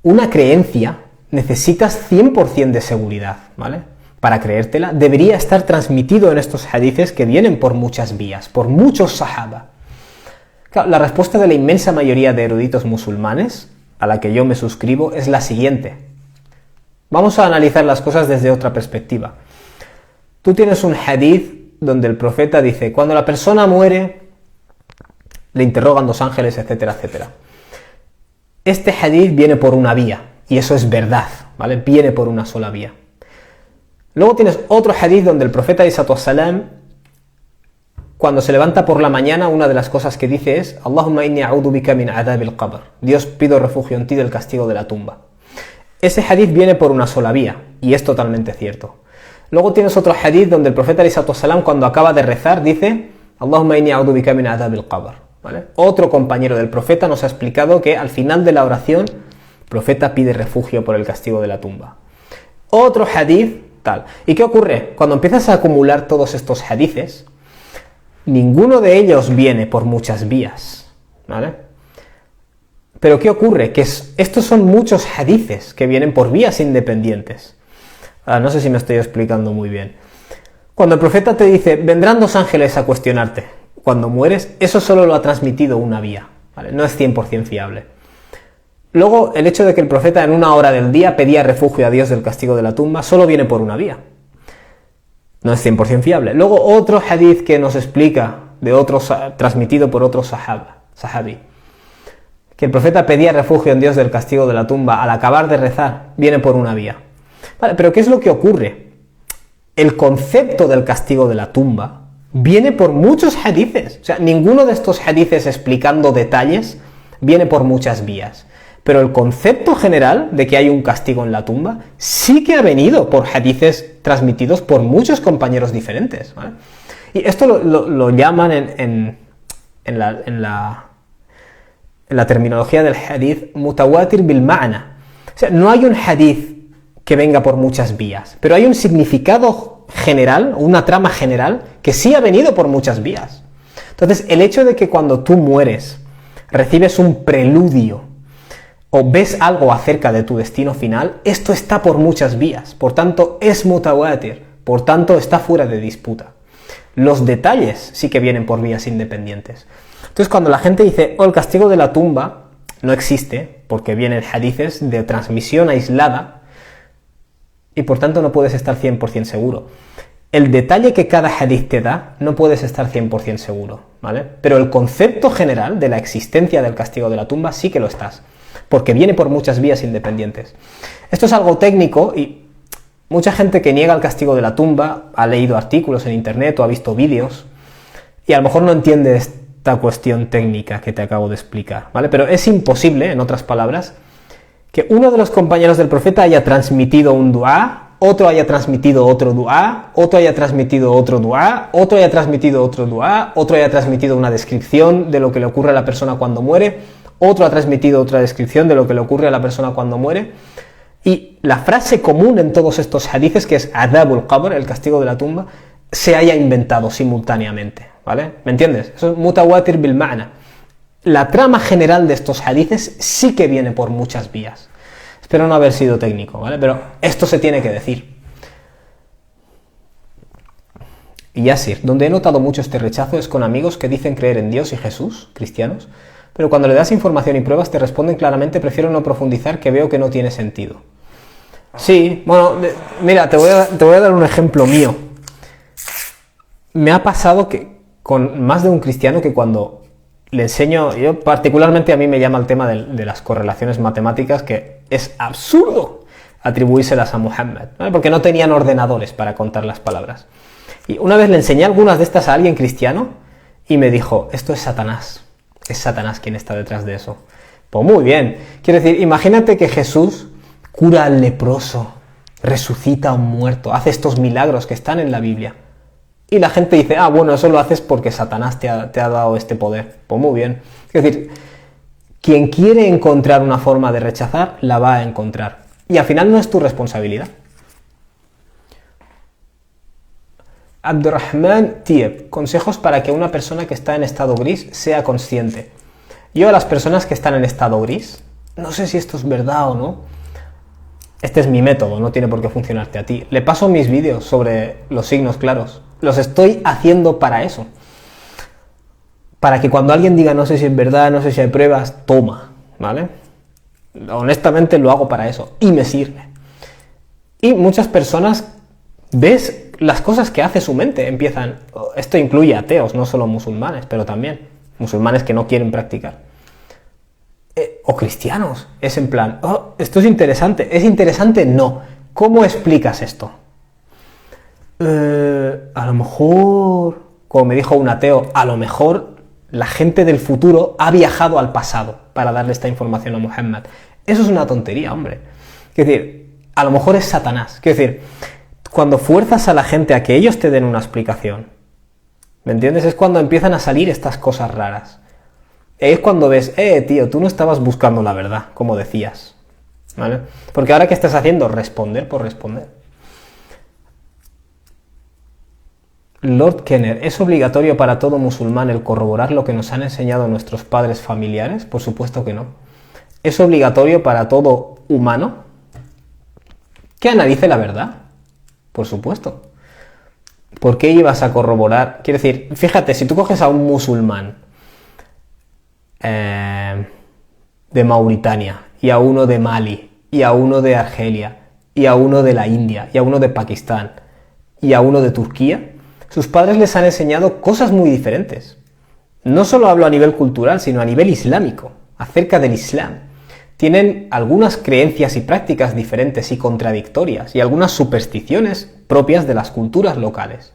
una creencia necesitas 100% de seguridad, ¿vale? Para creértela, debería estar transmitido en estos hadices que vienen por muchas vías, por muchos sahaba. Claro, la respuesta de la inmensa mayoría de eruditos musulmanes, a la que yo me suscribo, es la siguiente. Vamos a analizar las cosas desde otra perspectiva. Tú tienes un hadith donde el profeta dice, cuando la persona muere, le interrogan dos ángeles, etcétera, etcétera. Este hadith viene por una vía, y eso es verdad, ¿vale? Viene por una sola vía. Luego tienes otro hadith donde el profeta ﷺ, cuando se levanta por la mañana, una de las cosas que dice es Allahumma inni a'udhu bika min adhabil qabr. Dios, pido refugio en ti del castigo de la tumba. Ese hadith viene por una sola vía, y es totalmente cierto. Luego tienes otro hadith donde el profeta ﷺ cuando acaba de rezar dice Allahumma inni a'udhu bika min adhabil qabr, ¿vale? Otro compañero del profeta nos ha explicado que al final de la oración el profeta pide refugio por el castigo de la tumba. Otro hadith tal. ¿Y qué ocurre? Cuando empiezas a acumular todos estos hadices, ninguno de ellos viene por muchas vías, ¿vale? Pero ¿qué ocurre? Que estos son muchos hadices que vienen por vías independientes. No sé si me estoy explicando muy bien. Cuando el profeta te dice, vendrán 2 ángeles a cuestionarte cuando mueres, eso solo lo ha transmitido una vía, ¿vale? No es 100% fiable. Luego, el hecho de que el profeta en una hora del día pedía refugio a Dios del castigo de la tumba, solo viene por una vía. No es 100% fiable. Luego, otro hadith que nos explica, transmitido por otro sahabi, que el profeta pedía refugio en Dios del castigo de la tumba al acabar de rezar, viene por una vía. Vale, pero ¿qué es lo que ocurre? El concepto del castigo de la tumba viene por muchos hadices. O sea, ninguno de estos hadices explicando detalles viene por muchas vías. Pero el concepto general de que hay un castigo en la tumba sí que ha venido por hadices transmitidos por muchos compañeros diferentes, ¿vale? Y esto lo llaman en la terminología del hadith mutawatir bil ma'na. O sea, no hay un hadith que venga por muchas vías, pero hay un significado general, una trama general, que sí ha venido por muchas vías. Entonces, el hecho de que cuando tú mueres recibes un preludio o ves algo acerca de tu destino final, esto está por muchas vías, por tanto es mutawatir, por tanto está fuera de disputa. Los detalles sí que vienen por vías independientes. Entonces, cuando la gente dice, el castigo de la tumba no existe, porque vienen hadices de transmisión aislada, y por tanto no puedes estar 100% seguro. El detalle que cada hadith te da, no puedes estar 100% seguro, ¿vale? Pero el concepto general de la existencia del castigo de la tumba sí que lo estás, porque viene por muchas vías independientes. Esto es algo técnico y mucha gente que niega el castigo de la tumba ha leído artículos en internet o ha visto vídeos y a lo mejor no entiende esta cuestión técnica que te acabo de explicar, ¿vale? Pero es imposible, en otras palabras, que uno de los compañeros del profeta haya transmitido un du'a, otro haya transmitido otro du'a, otro haya transmitido otro du'a, otro haya transmitido otro du'a, otro haya transmitido una descripción de lo que le ocurre a la persona cuando muere, otro ha transmitido otra descripción de lo que le ocurre a la persona cuando muere, y la frase común en todos estos hadices, que es adhabul qabr, el castigo de la tumba, se haya inventado simultáneamente, ¿vale? ¿Me entiendes? Eso es mutawatir bil ma'na. La trama general de estos hadices sí que viene por muchas vías. Espero no haber sido técnico, ¿vale? Pero esto se tiene que decir. Y Yasir, donde he notado mucho este rechazo es con amigos que dicen creer en Dios y Jesús, cristianos, pero cuando le das información y pruebas te responden claramente, prefiero no profundizar, que veo que no tiene sentido. Sí, bueno, mira, te voy a dar un ejemplo mío. Me ha pasado que con más de un cristiano que cuando le enseño, yo particularmente a mí me llama el tema de las correlaciones matemáticas, que es absurdo atribuírselas a Muhammad, ¿vale? Porque no tenían ordenadores para contar las palabras. Y una vez le enseñé algunas de estas a alguien cristiano y me dijo, esto es Satanás quien está detrás de eso. Pues muy bien, quiero decir, imagínate que Jesús cura al leproso, resucita a un muerto, hace estos milagros que están en la Biblia. Y la gente dice, bueno, eso lo haces porque Satanás te ha dado este poder. Pues muy bien. Es decir, quien quiere encontrar una forma de rechazar, la va a encontrar. Y al final no es tu responsabilidad. Abdurrahman Tieb, consejos para que una persona que está en estado gris sea consciente. Yo a las personas que están en estado gris, no sé si esto es verdad o no, este es mi método, no tiene por qué funcionarte a ti. Le paso mis vídeos sobre los signos claros. Los estoy haciendo para eso. Para que cuando alguien diga no sé si es verdad, no sé si hay pruebas, toma, ¿vale? Honestamente lo hago para eso y me sirve. Y muchas personas, ves las cosas que hace su mente, empiezan, esto incluye ateos, no solo musulmanes, pero también musulmanes que no quieren practicar. O cristianos, es en plan, esto es interesante, no. ¿Cómo explicas esto? A lo mejor, como me dijo un ateo, a lo mejor la gente del futuro ha viajado al pasado para darle esta información a Muhammad. Eso es una tontería, hombre. Es decir, a lo mejor es Satanás. Es decir, cuando fuerzas a la gente a que ellos te den una explicación, ¿me entiendes? Es cuando empiezan a salir estas cosas raras. Es cuando ves, tío, tú no estabas buscando la verdad, como decías, ¿vale? Porque ahora, ¿qué estás haciendo? Responder por responder. Lord Kenner, ¿es obligatorio para todo musulmán el corroborar lo que nos han enseñado nuestros padres familiares? Por supuesto que no. ¿Es obligatorio para todo humano que analice la verdad? Por supuesto. ¿Por qué ibas a corroborar? Quiero decir, fíjate, si tú coges a un musulmán de Mauritania, y a uno de Mali, y a uno de Argelia, y a uno de la India, y a uno de Pakistán, y a uno de Turquía, sus padres les han enseñado cosas muy diferentes. No solo hablo a nivel cultural, sino a nivel islámico, acerca del Islam. Tienen algunas creencias y prácticas diferentes y contradictorias, y algunas supersticiones propias de las culturas locales.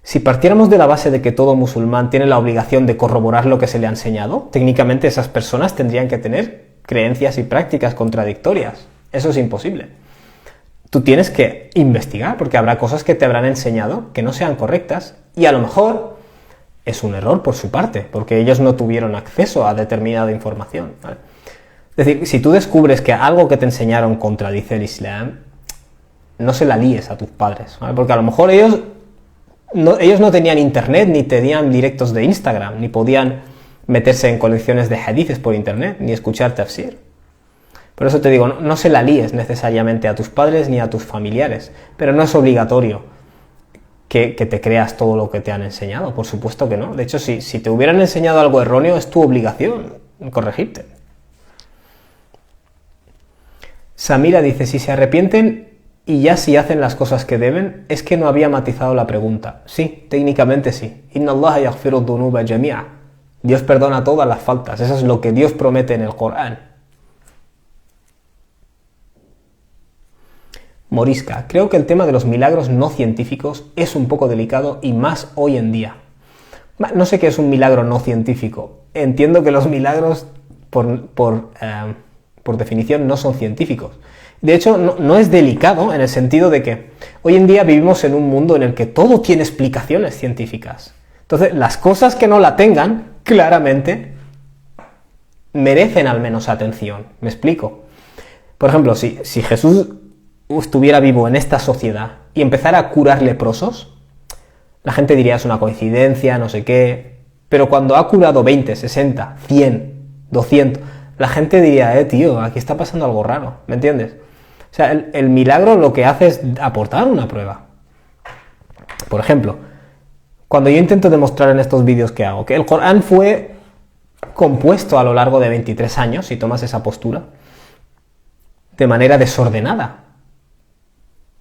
Si partiéramos de la base de que todo musulmán tiene la obligación de corroborar lo que se le ha enseñado, técnicamente esas personas tendrían que tener creencias y prácticas contradictorias. Eso es imposible. Tú tienes que investigar, porque habrá cosas que te habrán enseñado que no sean correctas, y a lo mejor es un error por su parte, porque ellos no tuvieron acceso a determinada información, ¿vale? Es decir, si tú descubres que algo que te enseñaron contradice el Islam, no se la líes a tus padres, ¿vale? Porque a lo mejor ellos no tenían internet, ni tenían directos de Instagram, ni podían meterse en colecciones de hadices por internet, ni escuchar tafsir. Por eso te digo, no se la líes necesariamente a tus padres ni a tus familiares, pero no es obligatorio que te creas todo lo que te han enseñado, por supuesto que no. De hecho, si te hubieran enseñado algo erróneo, es tu obligación corregirte. Samira dice, si se arrepienten y ya si hacen las cosas que deben, es que no había matizado la pregunta. Sí, técnicamente sí. Inna Allaha yaghfiru dhunuba jami'a. Dios perdona todas las faltas. Eso es lo que Dios promete en el Corán. Morisca, creo que el tema de los milagros no científicos es un poco delicado y más hoy en día. No sé qué es un milagro no científico. Entiendo que los milagros, por definición, no son científicos. De hecho, no es delicado en el sentido de que hoy en día vivimos en un mundo en el que todo tiene explicaciones científicas. Entonces, las cosas que no la tengan, claramente, merecen al menos atención. ¿Me explico? Por ejemplo, si Jesús estuviera vivo en esta sociedad y empezara a curar leprosos, la gente diría es una coincidencia, no sé qué, pero cuando ha curado 20, 60, 100, 200, la gente diría, tío, aquí está pasando algo raro, ¿me entiendes? O sea, el milagro lo que hace es aportar una prueba. Por ejemplo, cuando yo intento demostrar en estos vídeos que hago que el Corán fue compuesto a lo largo de 23 años, si tomas esa postura, de manera desordenada,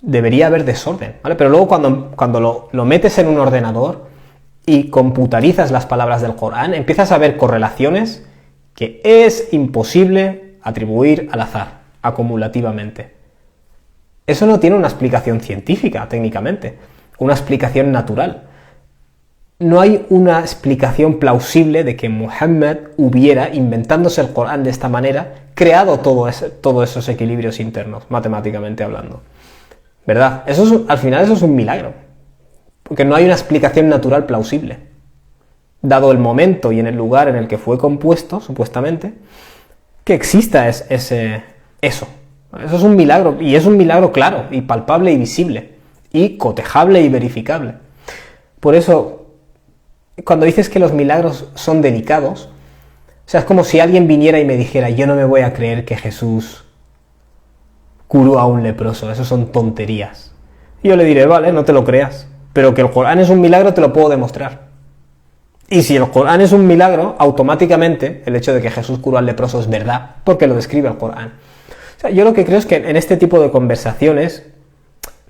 debería haber desorden, ¿vale? Pero luego cuando lo metes en un ordenador y computarizas las palabras del Corán, empiezas a ver correlaciones que es imposible atribuir al azar, acumulativamente. Eso no tiene una explicación científica, técnicamente, una explicación natural. No hay una explicación plausible de que Muhammad hubiera, inventándose el Corán de esta manera, creado todos esos equilibrios internos, matemáticamente hablando. ¿Verdad? Al final eso es un milagro, porque no hay una explicación natural plausible. Dado el momento y en el lugar en el que fue compuesto, supuestamente, que exista eso. Eso es un milagro, y es un milagro claro, y palpable y visible, y cotejable y verificable. Por eso, cuando dices que los milagros son delicados, o sea, es como si alguien viniera y me dijera, yo no me voy a creer que Jesús curó a un leproso, eso son tonterías. Y yo le diré, vale, no te lo creas, pero que el Corán es un milagro te lo puedo demostrar. Y si el Corán es un milagro, automáticamente el hecho de que Jesús curó al leproso es verdad, porque lo describe el Corán. O sea, yo lo que creo es que en este tipo de conversaciones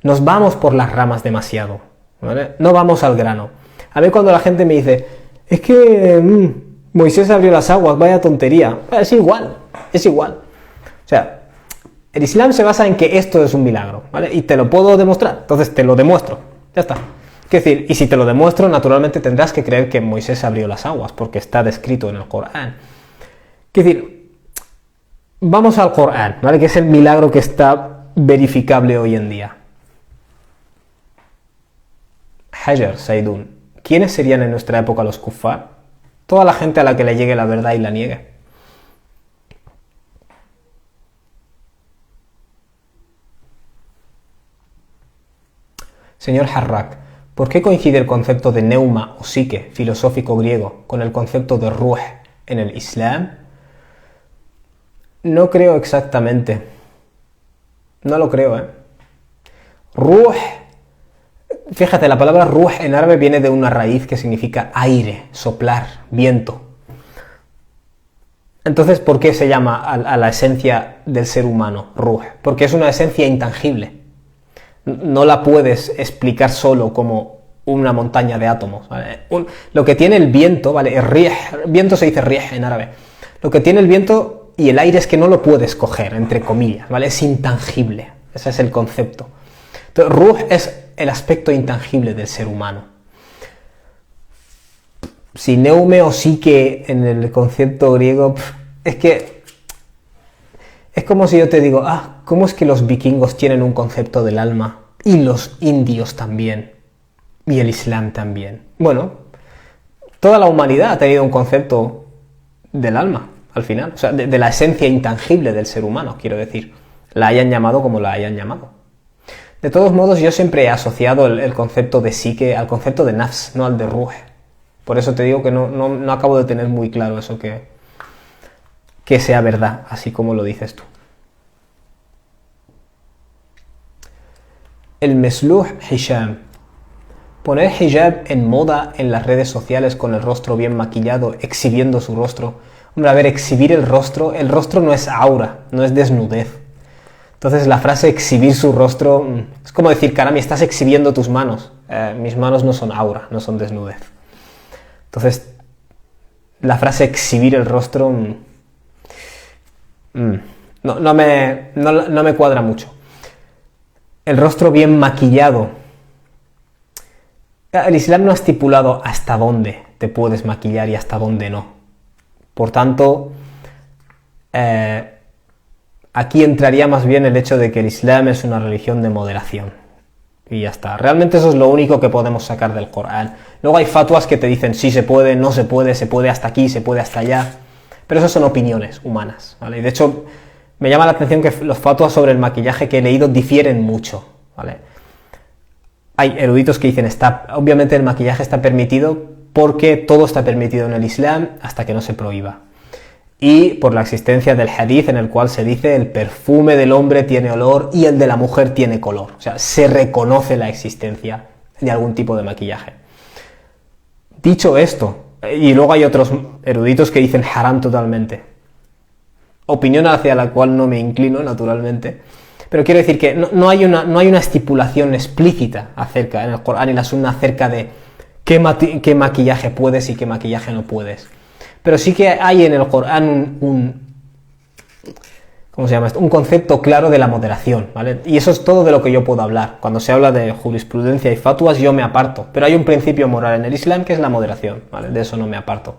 nos vamos por las ramas demasiado, ¿vale? No vamos al grano. A ver, cuando la gente me dice, es que Moisés abrió las aguas, vaya tontería. Es igual. O sea, el Islam se basa en que esto es un milagro, ¿vale? Y te lo puedo demostrar, entonces te lo demuestro. Ya está. Es decir, y si te lo demuestro, naturalmente tendrás que creer que Moisés abrió las aguas, porque está descrito en el Corán. Es decir, vamos al Corán, ¿vale? Que es el milagro que está verificable hoy en día. Hajar, Saidun. ¿Quiénes serían en nuestra época los kuffar? Toda la gente a la que le llegue la verdad y la niegue. Señor Harrak, ¿por qué coincide el concepto de neuma o psique filosófico griego con el concepto de ruh en el Islam? No creo exactamente. No lo creo, ¿eh? Ruh, fíjate, la palabra ruh en árabe viene de una raíz que significa aire, soplar, viento. Entonces, ¿por qué se llama a la esencia del ser humano ruh? Porque es una esencia intangible. No la puedes explicar solo como una montaña de átomos, ¿vale? Lo que tiene el viento, ¿vale? El rih, viento se dice rih en árabe. Lo que tiene el viento y el aire es que no lo puedes coger, entre comillas, ¿vale? Es intangible. Ese es el concepto. Entonces, ruh es el aspecto intangible del ser humano. Si neume o psique en el concepto griego, es que es como si yo te digo, ¿cómo es que los vikingos tienen un concepto del alma? Y los indios también. Y el Islam también. Bueno, toda la humanidad ha tenido un concepto del alma, al final. O sea, de la esencia intangible del ser humano, quiero decir. La hayan llamado como la hayan llamado. De todos modos, yo siempre he asociado el concepto de psique al concepto de nafs, no al de ruh. Por eso te digo que no acabo de tener muy claro eso que sea verdad, así como lo dices tú. El mesluh hijab. Poner hijab en moda en las redes sociales con el rostro bien maquillado, exhibiendo su rostro. Hombre, a ver, exhibir el rostro no es aura, no es desnudez. Entonces la frase exhibir su rostro es como decir, caramba, estás exhibiendo tus manos. Mis manos no son aura, no son desnudez. Entonces, la frase exhibir el rostro no me cuadra mucho. El rostro bien maquillado. El Islam no ha estipulado hasta dónde te puedes maquillar y hasta dónde no. Por tanto, aquí entraría más bien el hecho de que el Islam es una religión de moderación. Y ya está. Realmente eso es lo único que podemos sacar del Corán. Luego hay fatwas que te dicen sí se puede, no se puede hasta aquí, se puede hasta allá. Pero eso son opiniones humanas, ¿vale? Y de hecho, me llama la atención que los fatwas sobre el maquillaje que he leído difieren mucho, ¿vale? Hay eruditos que dicen, obviamente el maquillaje está permitido porque todo está permitido en el Islam hasta que no se prohíba. Y por la existencia del hadith en el cual se dice el perfume del hombre tiene olor y el de la mujer tiene color. O sea, se reconoce la existencia de algún tipo de maquillaje. Dicho esto, y luego hay otros eruditos que dicen haram totalmente. Opinión hacia la cual no me inclino, naturalmente. Pero quiero decir que no hay una estipulación explícita acerca, en el Corán y la Sunna, acerca de qué maquillaje puedes y qué maquillaje no puedes. Pero sí que hay en el Corán ¿cómo se llama esto? Un concepto claro de la moderación, ¿vale? Y eso es todo de lo que yo puedo hablar. Cuando se habla de jurisprudencia y fatwas, yo me aparto. Pero hay un principio moral en el Islam que es la moderación, ¿vale? De eso no me aparto.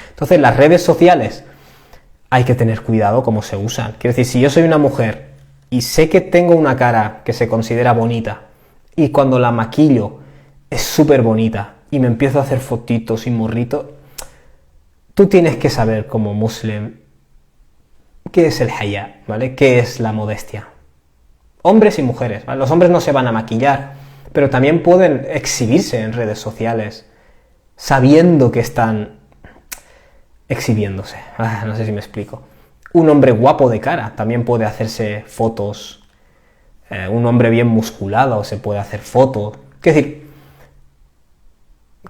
Entonces, las redes sociales hay que tener cuidado cómo se usan. Quiero decir, si yo soy una mujer y sé que tengo una cara que se considera bonita y cuando la maquillo es súper bonita y me empiezo a hacer fotitos y morritos, tú tienes que saber como musulmán qué es el haya, ¿vale? ¿Qué es la modestia? Hombres y mujeres, ¿vale? Los hombres no se van a maquillar, pero también pueden exhibirse en redes sociales sabiendo que están exhibiéndose. No sé si me explico. Un hombre guapo de cara también puede hacerse fotos. Un hombre bien musculado se puede hacer fotos. Es decir,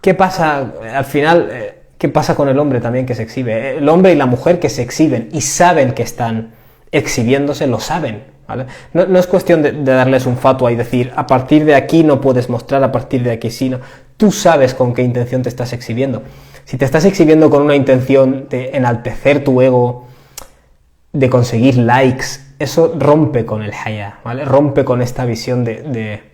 ¿qué pasa al final? ¿Qué pasa con el hombre también que se exhibe? El hombre y la mujer que se exhiben y saben que están exhibiéndose, lo saben, ¿vale? No es cuestión de darles un fatwa y decir, a partir de aquí no puedes mostrar, a partir de aquí sí, no. Tú sabes con qué intención te estás exhibiendo. Si te estás exhibiendo con una intención de enaltecer tu ego, de conseguir likes, eso rompe con el haya, ¿vale? Rompe con esta visión de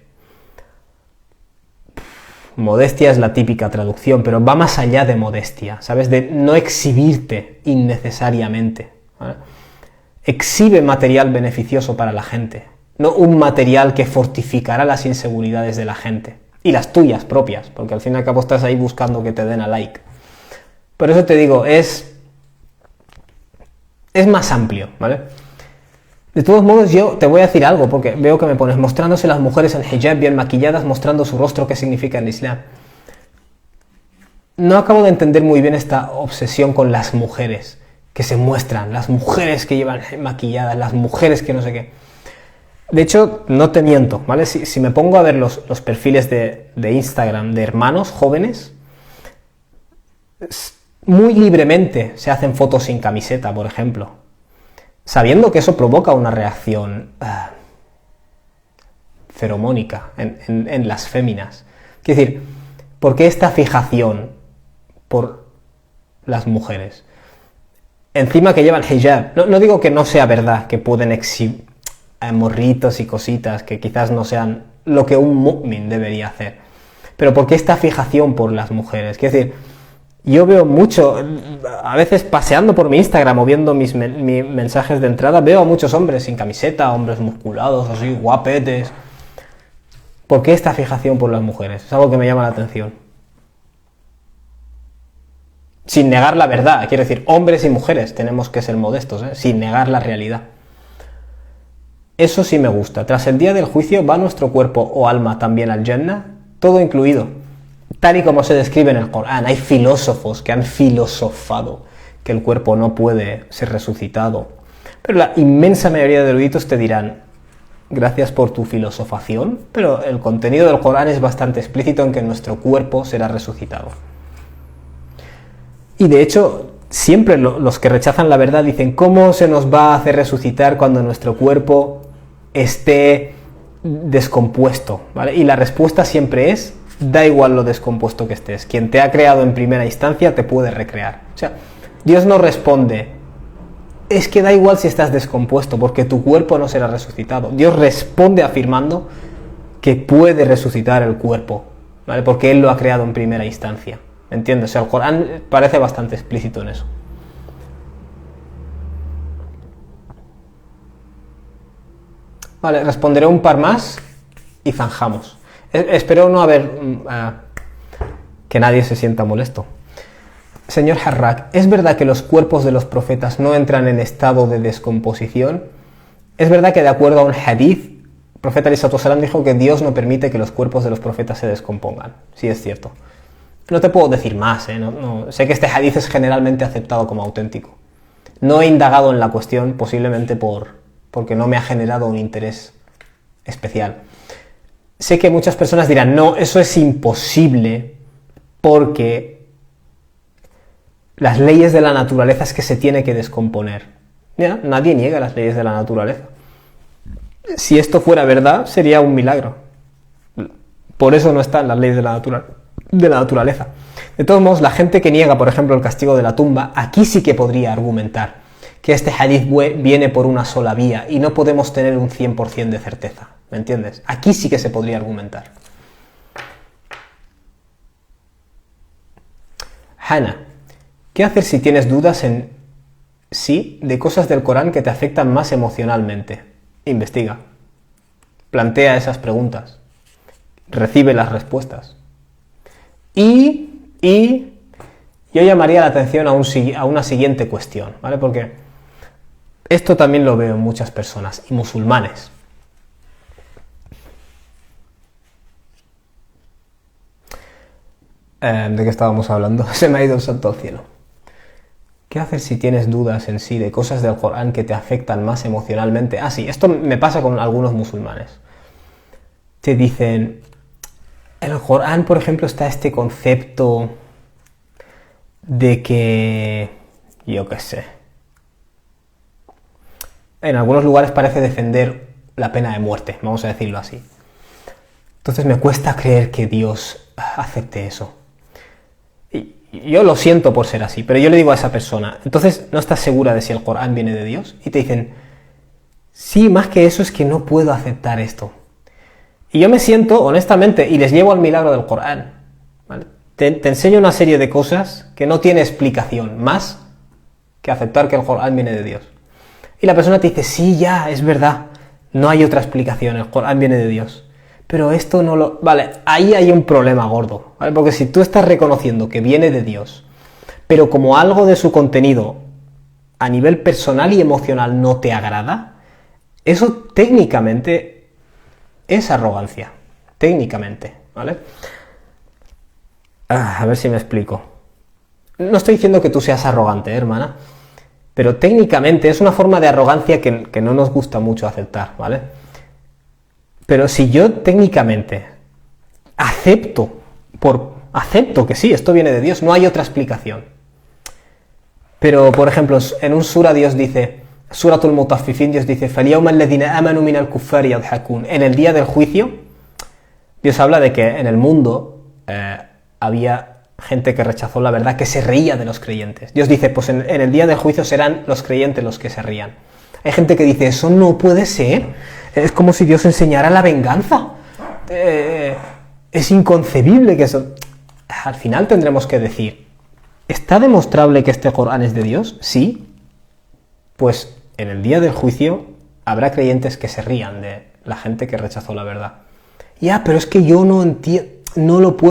modestia es la típica traducción, pero va más allá de modestia, ¿sabes? De no exhibirte innecesariamente, ¿vale? Exhibe material beneficioso para la gente, no un material que fortificará las inseguridades de la gente. y las tuyas propias, porque al fin y al cabo estás ahí buscando que te den a like. Por eso te digo, es más amplio, ¿vale? De todos modos, yo te voy a decir algo, porque veo que me pones mostrándose las mujeres en hijab bien maquilladas, mostrando su rostro, ¿qué significa en el Islam? No acabo de entender muy bien esta obsesión con las mujeres que se muestran, las mujeres que llevan maquilladas, las mujeres que no sé qué. De hecho, no te miento, ¿vale? Si me pongo a ver los perfiles de Instagram de hermanos jóvenes, muy libremente se hacen fotos sin camiseta, por ejemplo, sabiendo que eso provoca una reacción feromónica en las féminas. Quiero decir, ¿por qué esta fijación por las mujeres? Encima que llevan hijab. No digo que no sea verdad, que pueden exhibir morritos y cositas que quizás no sean lo que un mu'min debería hacer. Pero ¿por qué esta fijación por las mujeres? Quiero decir, yo veo mucho, a veces paseando por mi Instagram o viendo mis mensajes de entrada, veo a muchos hombres sin camiseta, hombres musculados, así, guapetes. ¿Por qué esta fijación por las mujeres? Es algo que me llama la atención. Sin negar la verdad, quiero decir, hombres y mujeres tenemos que ser modestos, sin negar la realidad. Eso sí me gusta. Tras el día del juicio, ¿va nuestro cuerpo o alma también al Jannah? Todo incluido. Tal y como se describe en el Corán. Hay filósofos que han filosofado que el cuerpo no puede ser resucitado. Pero la inmensa mayoría de eruditos te dirán, gracias por tu filosofación, pero el contenido del Corán es bastante explícito en que nuestro cuerpo será resucitado. Y de hecho, siempre los que rechazan la verdad dicen, ¿cómo se nos va a hacer resucitar cuando nuestro cuerpo esté descompuesto? ¿Vale? Y la respuesta siempre es, da igual lo descompuesto que estés. Quien te ha creado en primera instancia te puede recrear. O sea, Dios no responde, es que da igual si estás descompuesto, porque tu cuerpo no será resucitado. Dios responde afirmando que puede resucitar el cuerpo, ¿vale? Porque Él lo ha creado en primera instancia. ¿Entiendes? O sea, el Corán parece bastante explícito en eso. Vale, responderé un par más y zanjamos. Espero no haber... que nadie se sienta molesto. Señor Harrak, ¿es verdad que los cuerpos de los profetas no entran en estado de descomposición? ¿Es verdad que de acuerdo a un hadith, el profeta Aleyhi Salatu Wassalam dijo que Dios no permite que los cuerpos de los profetas se descompongan? Sí, es cierto. No te puedo decir más, sé que este hadith es generalmente aceptado como auténtico. No he indagado en la cuestión, posiblemente porque no me ha generado un interés especial. Sé que muchas personas dirán, no, eso es imposible porque las leyes de la naturaleza es que se tiene que descomponer. Mira, nadie niega las leyes de la naturaleza. Si esto fuera verdad, sería un milagro. Por eso no están las leyes de la naturaleza. De todos modos, la gente que niega, por ejemplo, el castigo de la tumba, aquí sí que podría argumentar que este hadith viene por una sola vía y no podemos tener un 100% de certeza. ¿Me entiendes? Aquí sí que se podría argumentar. Hannah, ¿qué hacer si tienes dudas en sí de cosas del Corán que te afectan más emocionalmente? Investiga. Plantea esas preguntas. Recibe las respuestas. Y yo llamaría la atención a una siguiente cuestión, ¿vale? Porque esto también lo veo en muchas personas, y musulmanes. ¿De qué estábamos hablando? Se me ha ido el santo al cielo. ¿Qué hacer si tienes dudas en sí de cosas del Corán que te afectan más emocionalmente? Ah, sí, esto me pasa con algunos musulmanes. Te dicen, en el Corán, por ejemplo, está este concepto de que, yo qué sé, en algunos lugares parece defender la pena de muerte, vamos a decirlo así. Entonces me cuesta creer que Dios acepte eso. Y yo lo siento por ser así, pero yo le digo a esa persona, entonces, ¿no estás segura de si el Corán viene de Dios? Y te dicen, sí, más que eso es que no puedo aceptar esto. Y yo me siento, honestamente, y les llevo al milagro del Corán, ¿vale? Te enseño una serie de cosas que no tiene explicación, más que aceptar que el Corán viene de Dios. Y la persona te dice, sí, ya, es verdad, no hay otra explicación, el Corán viene de Dios. pero esto no lo... Vale, ahí hay un problema gordo, ¿vale? Porque si tú estás reconociendo que viene de Dios, pero como algo de su contenido a nivel personal y emocional no te agrada, eso técnicamente es arrogancia, técnicamente, ¿vale? A ver si me explico. No estoy diciendo que tú seas arrogante, hermana, pero técnicamente es una forma de arrogancia que no nos gusta mucho aceptar, ¿vale? Pero si yo técnicamente acepto que sí, esto viene de Dios, no hay otra explicación. Pero, por ejemplo, en un sura Dios dice, Suratul Mutaffifin, Dios dice, فَالْيَوْمَ الَّذِينَ آمَنُوا مِنَ الْكُفَّارِ يَضْحَكُونَ. En el día del juicio, Dios habla de que en el mundo había gente que rechazó la verdad, que se reía de los creyentes. Dios dice, pues en el día del juicio serán los creyentes los que se rían. Hay gente que dice, eso no puede ser, es como si Dios enseñara la venganza. Es inconcebible que eso... Al final tendremos que decir, ¿está demostrable que este Corán es de Dios? Sí. Pues en el día del juicio habrá creyentes que se rían de la gente que rechazó la verdad. Ya, pero es que yo no entiendo, no lo puedo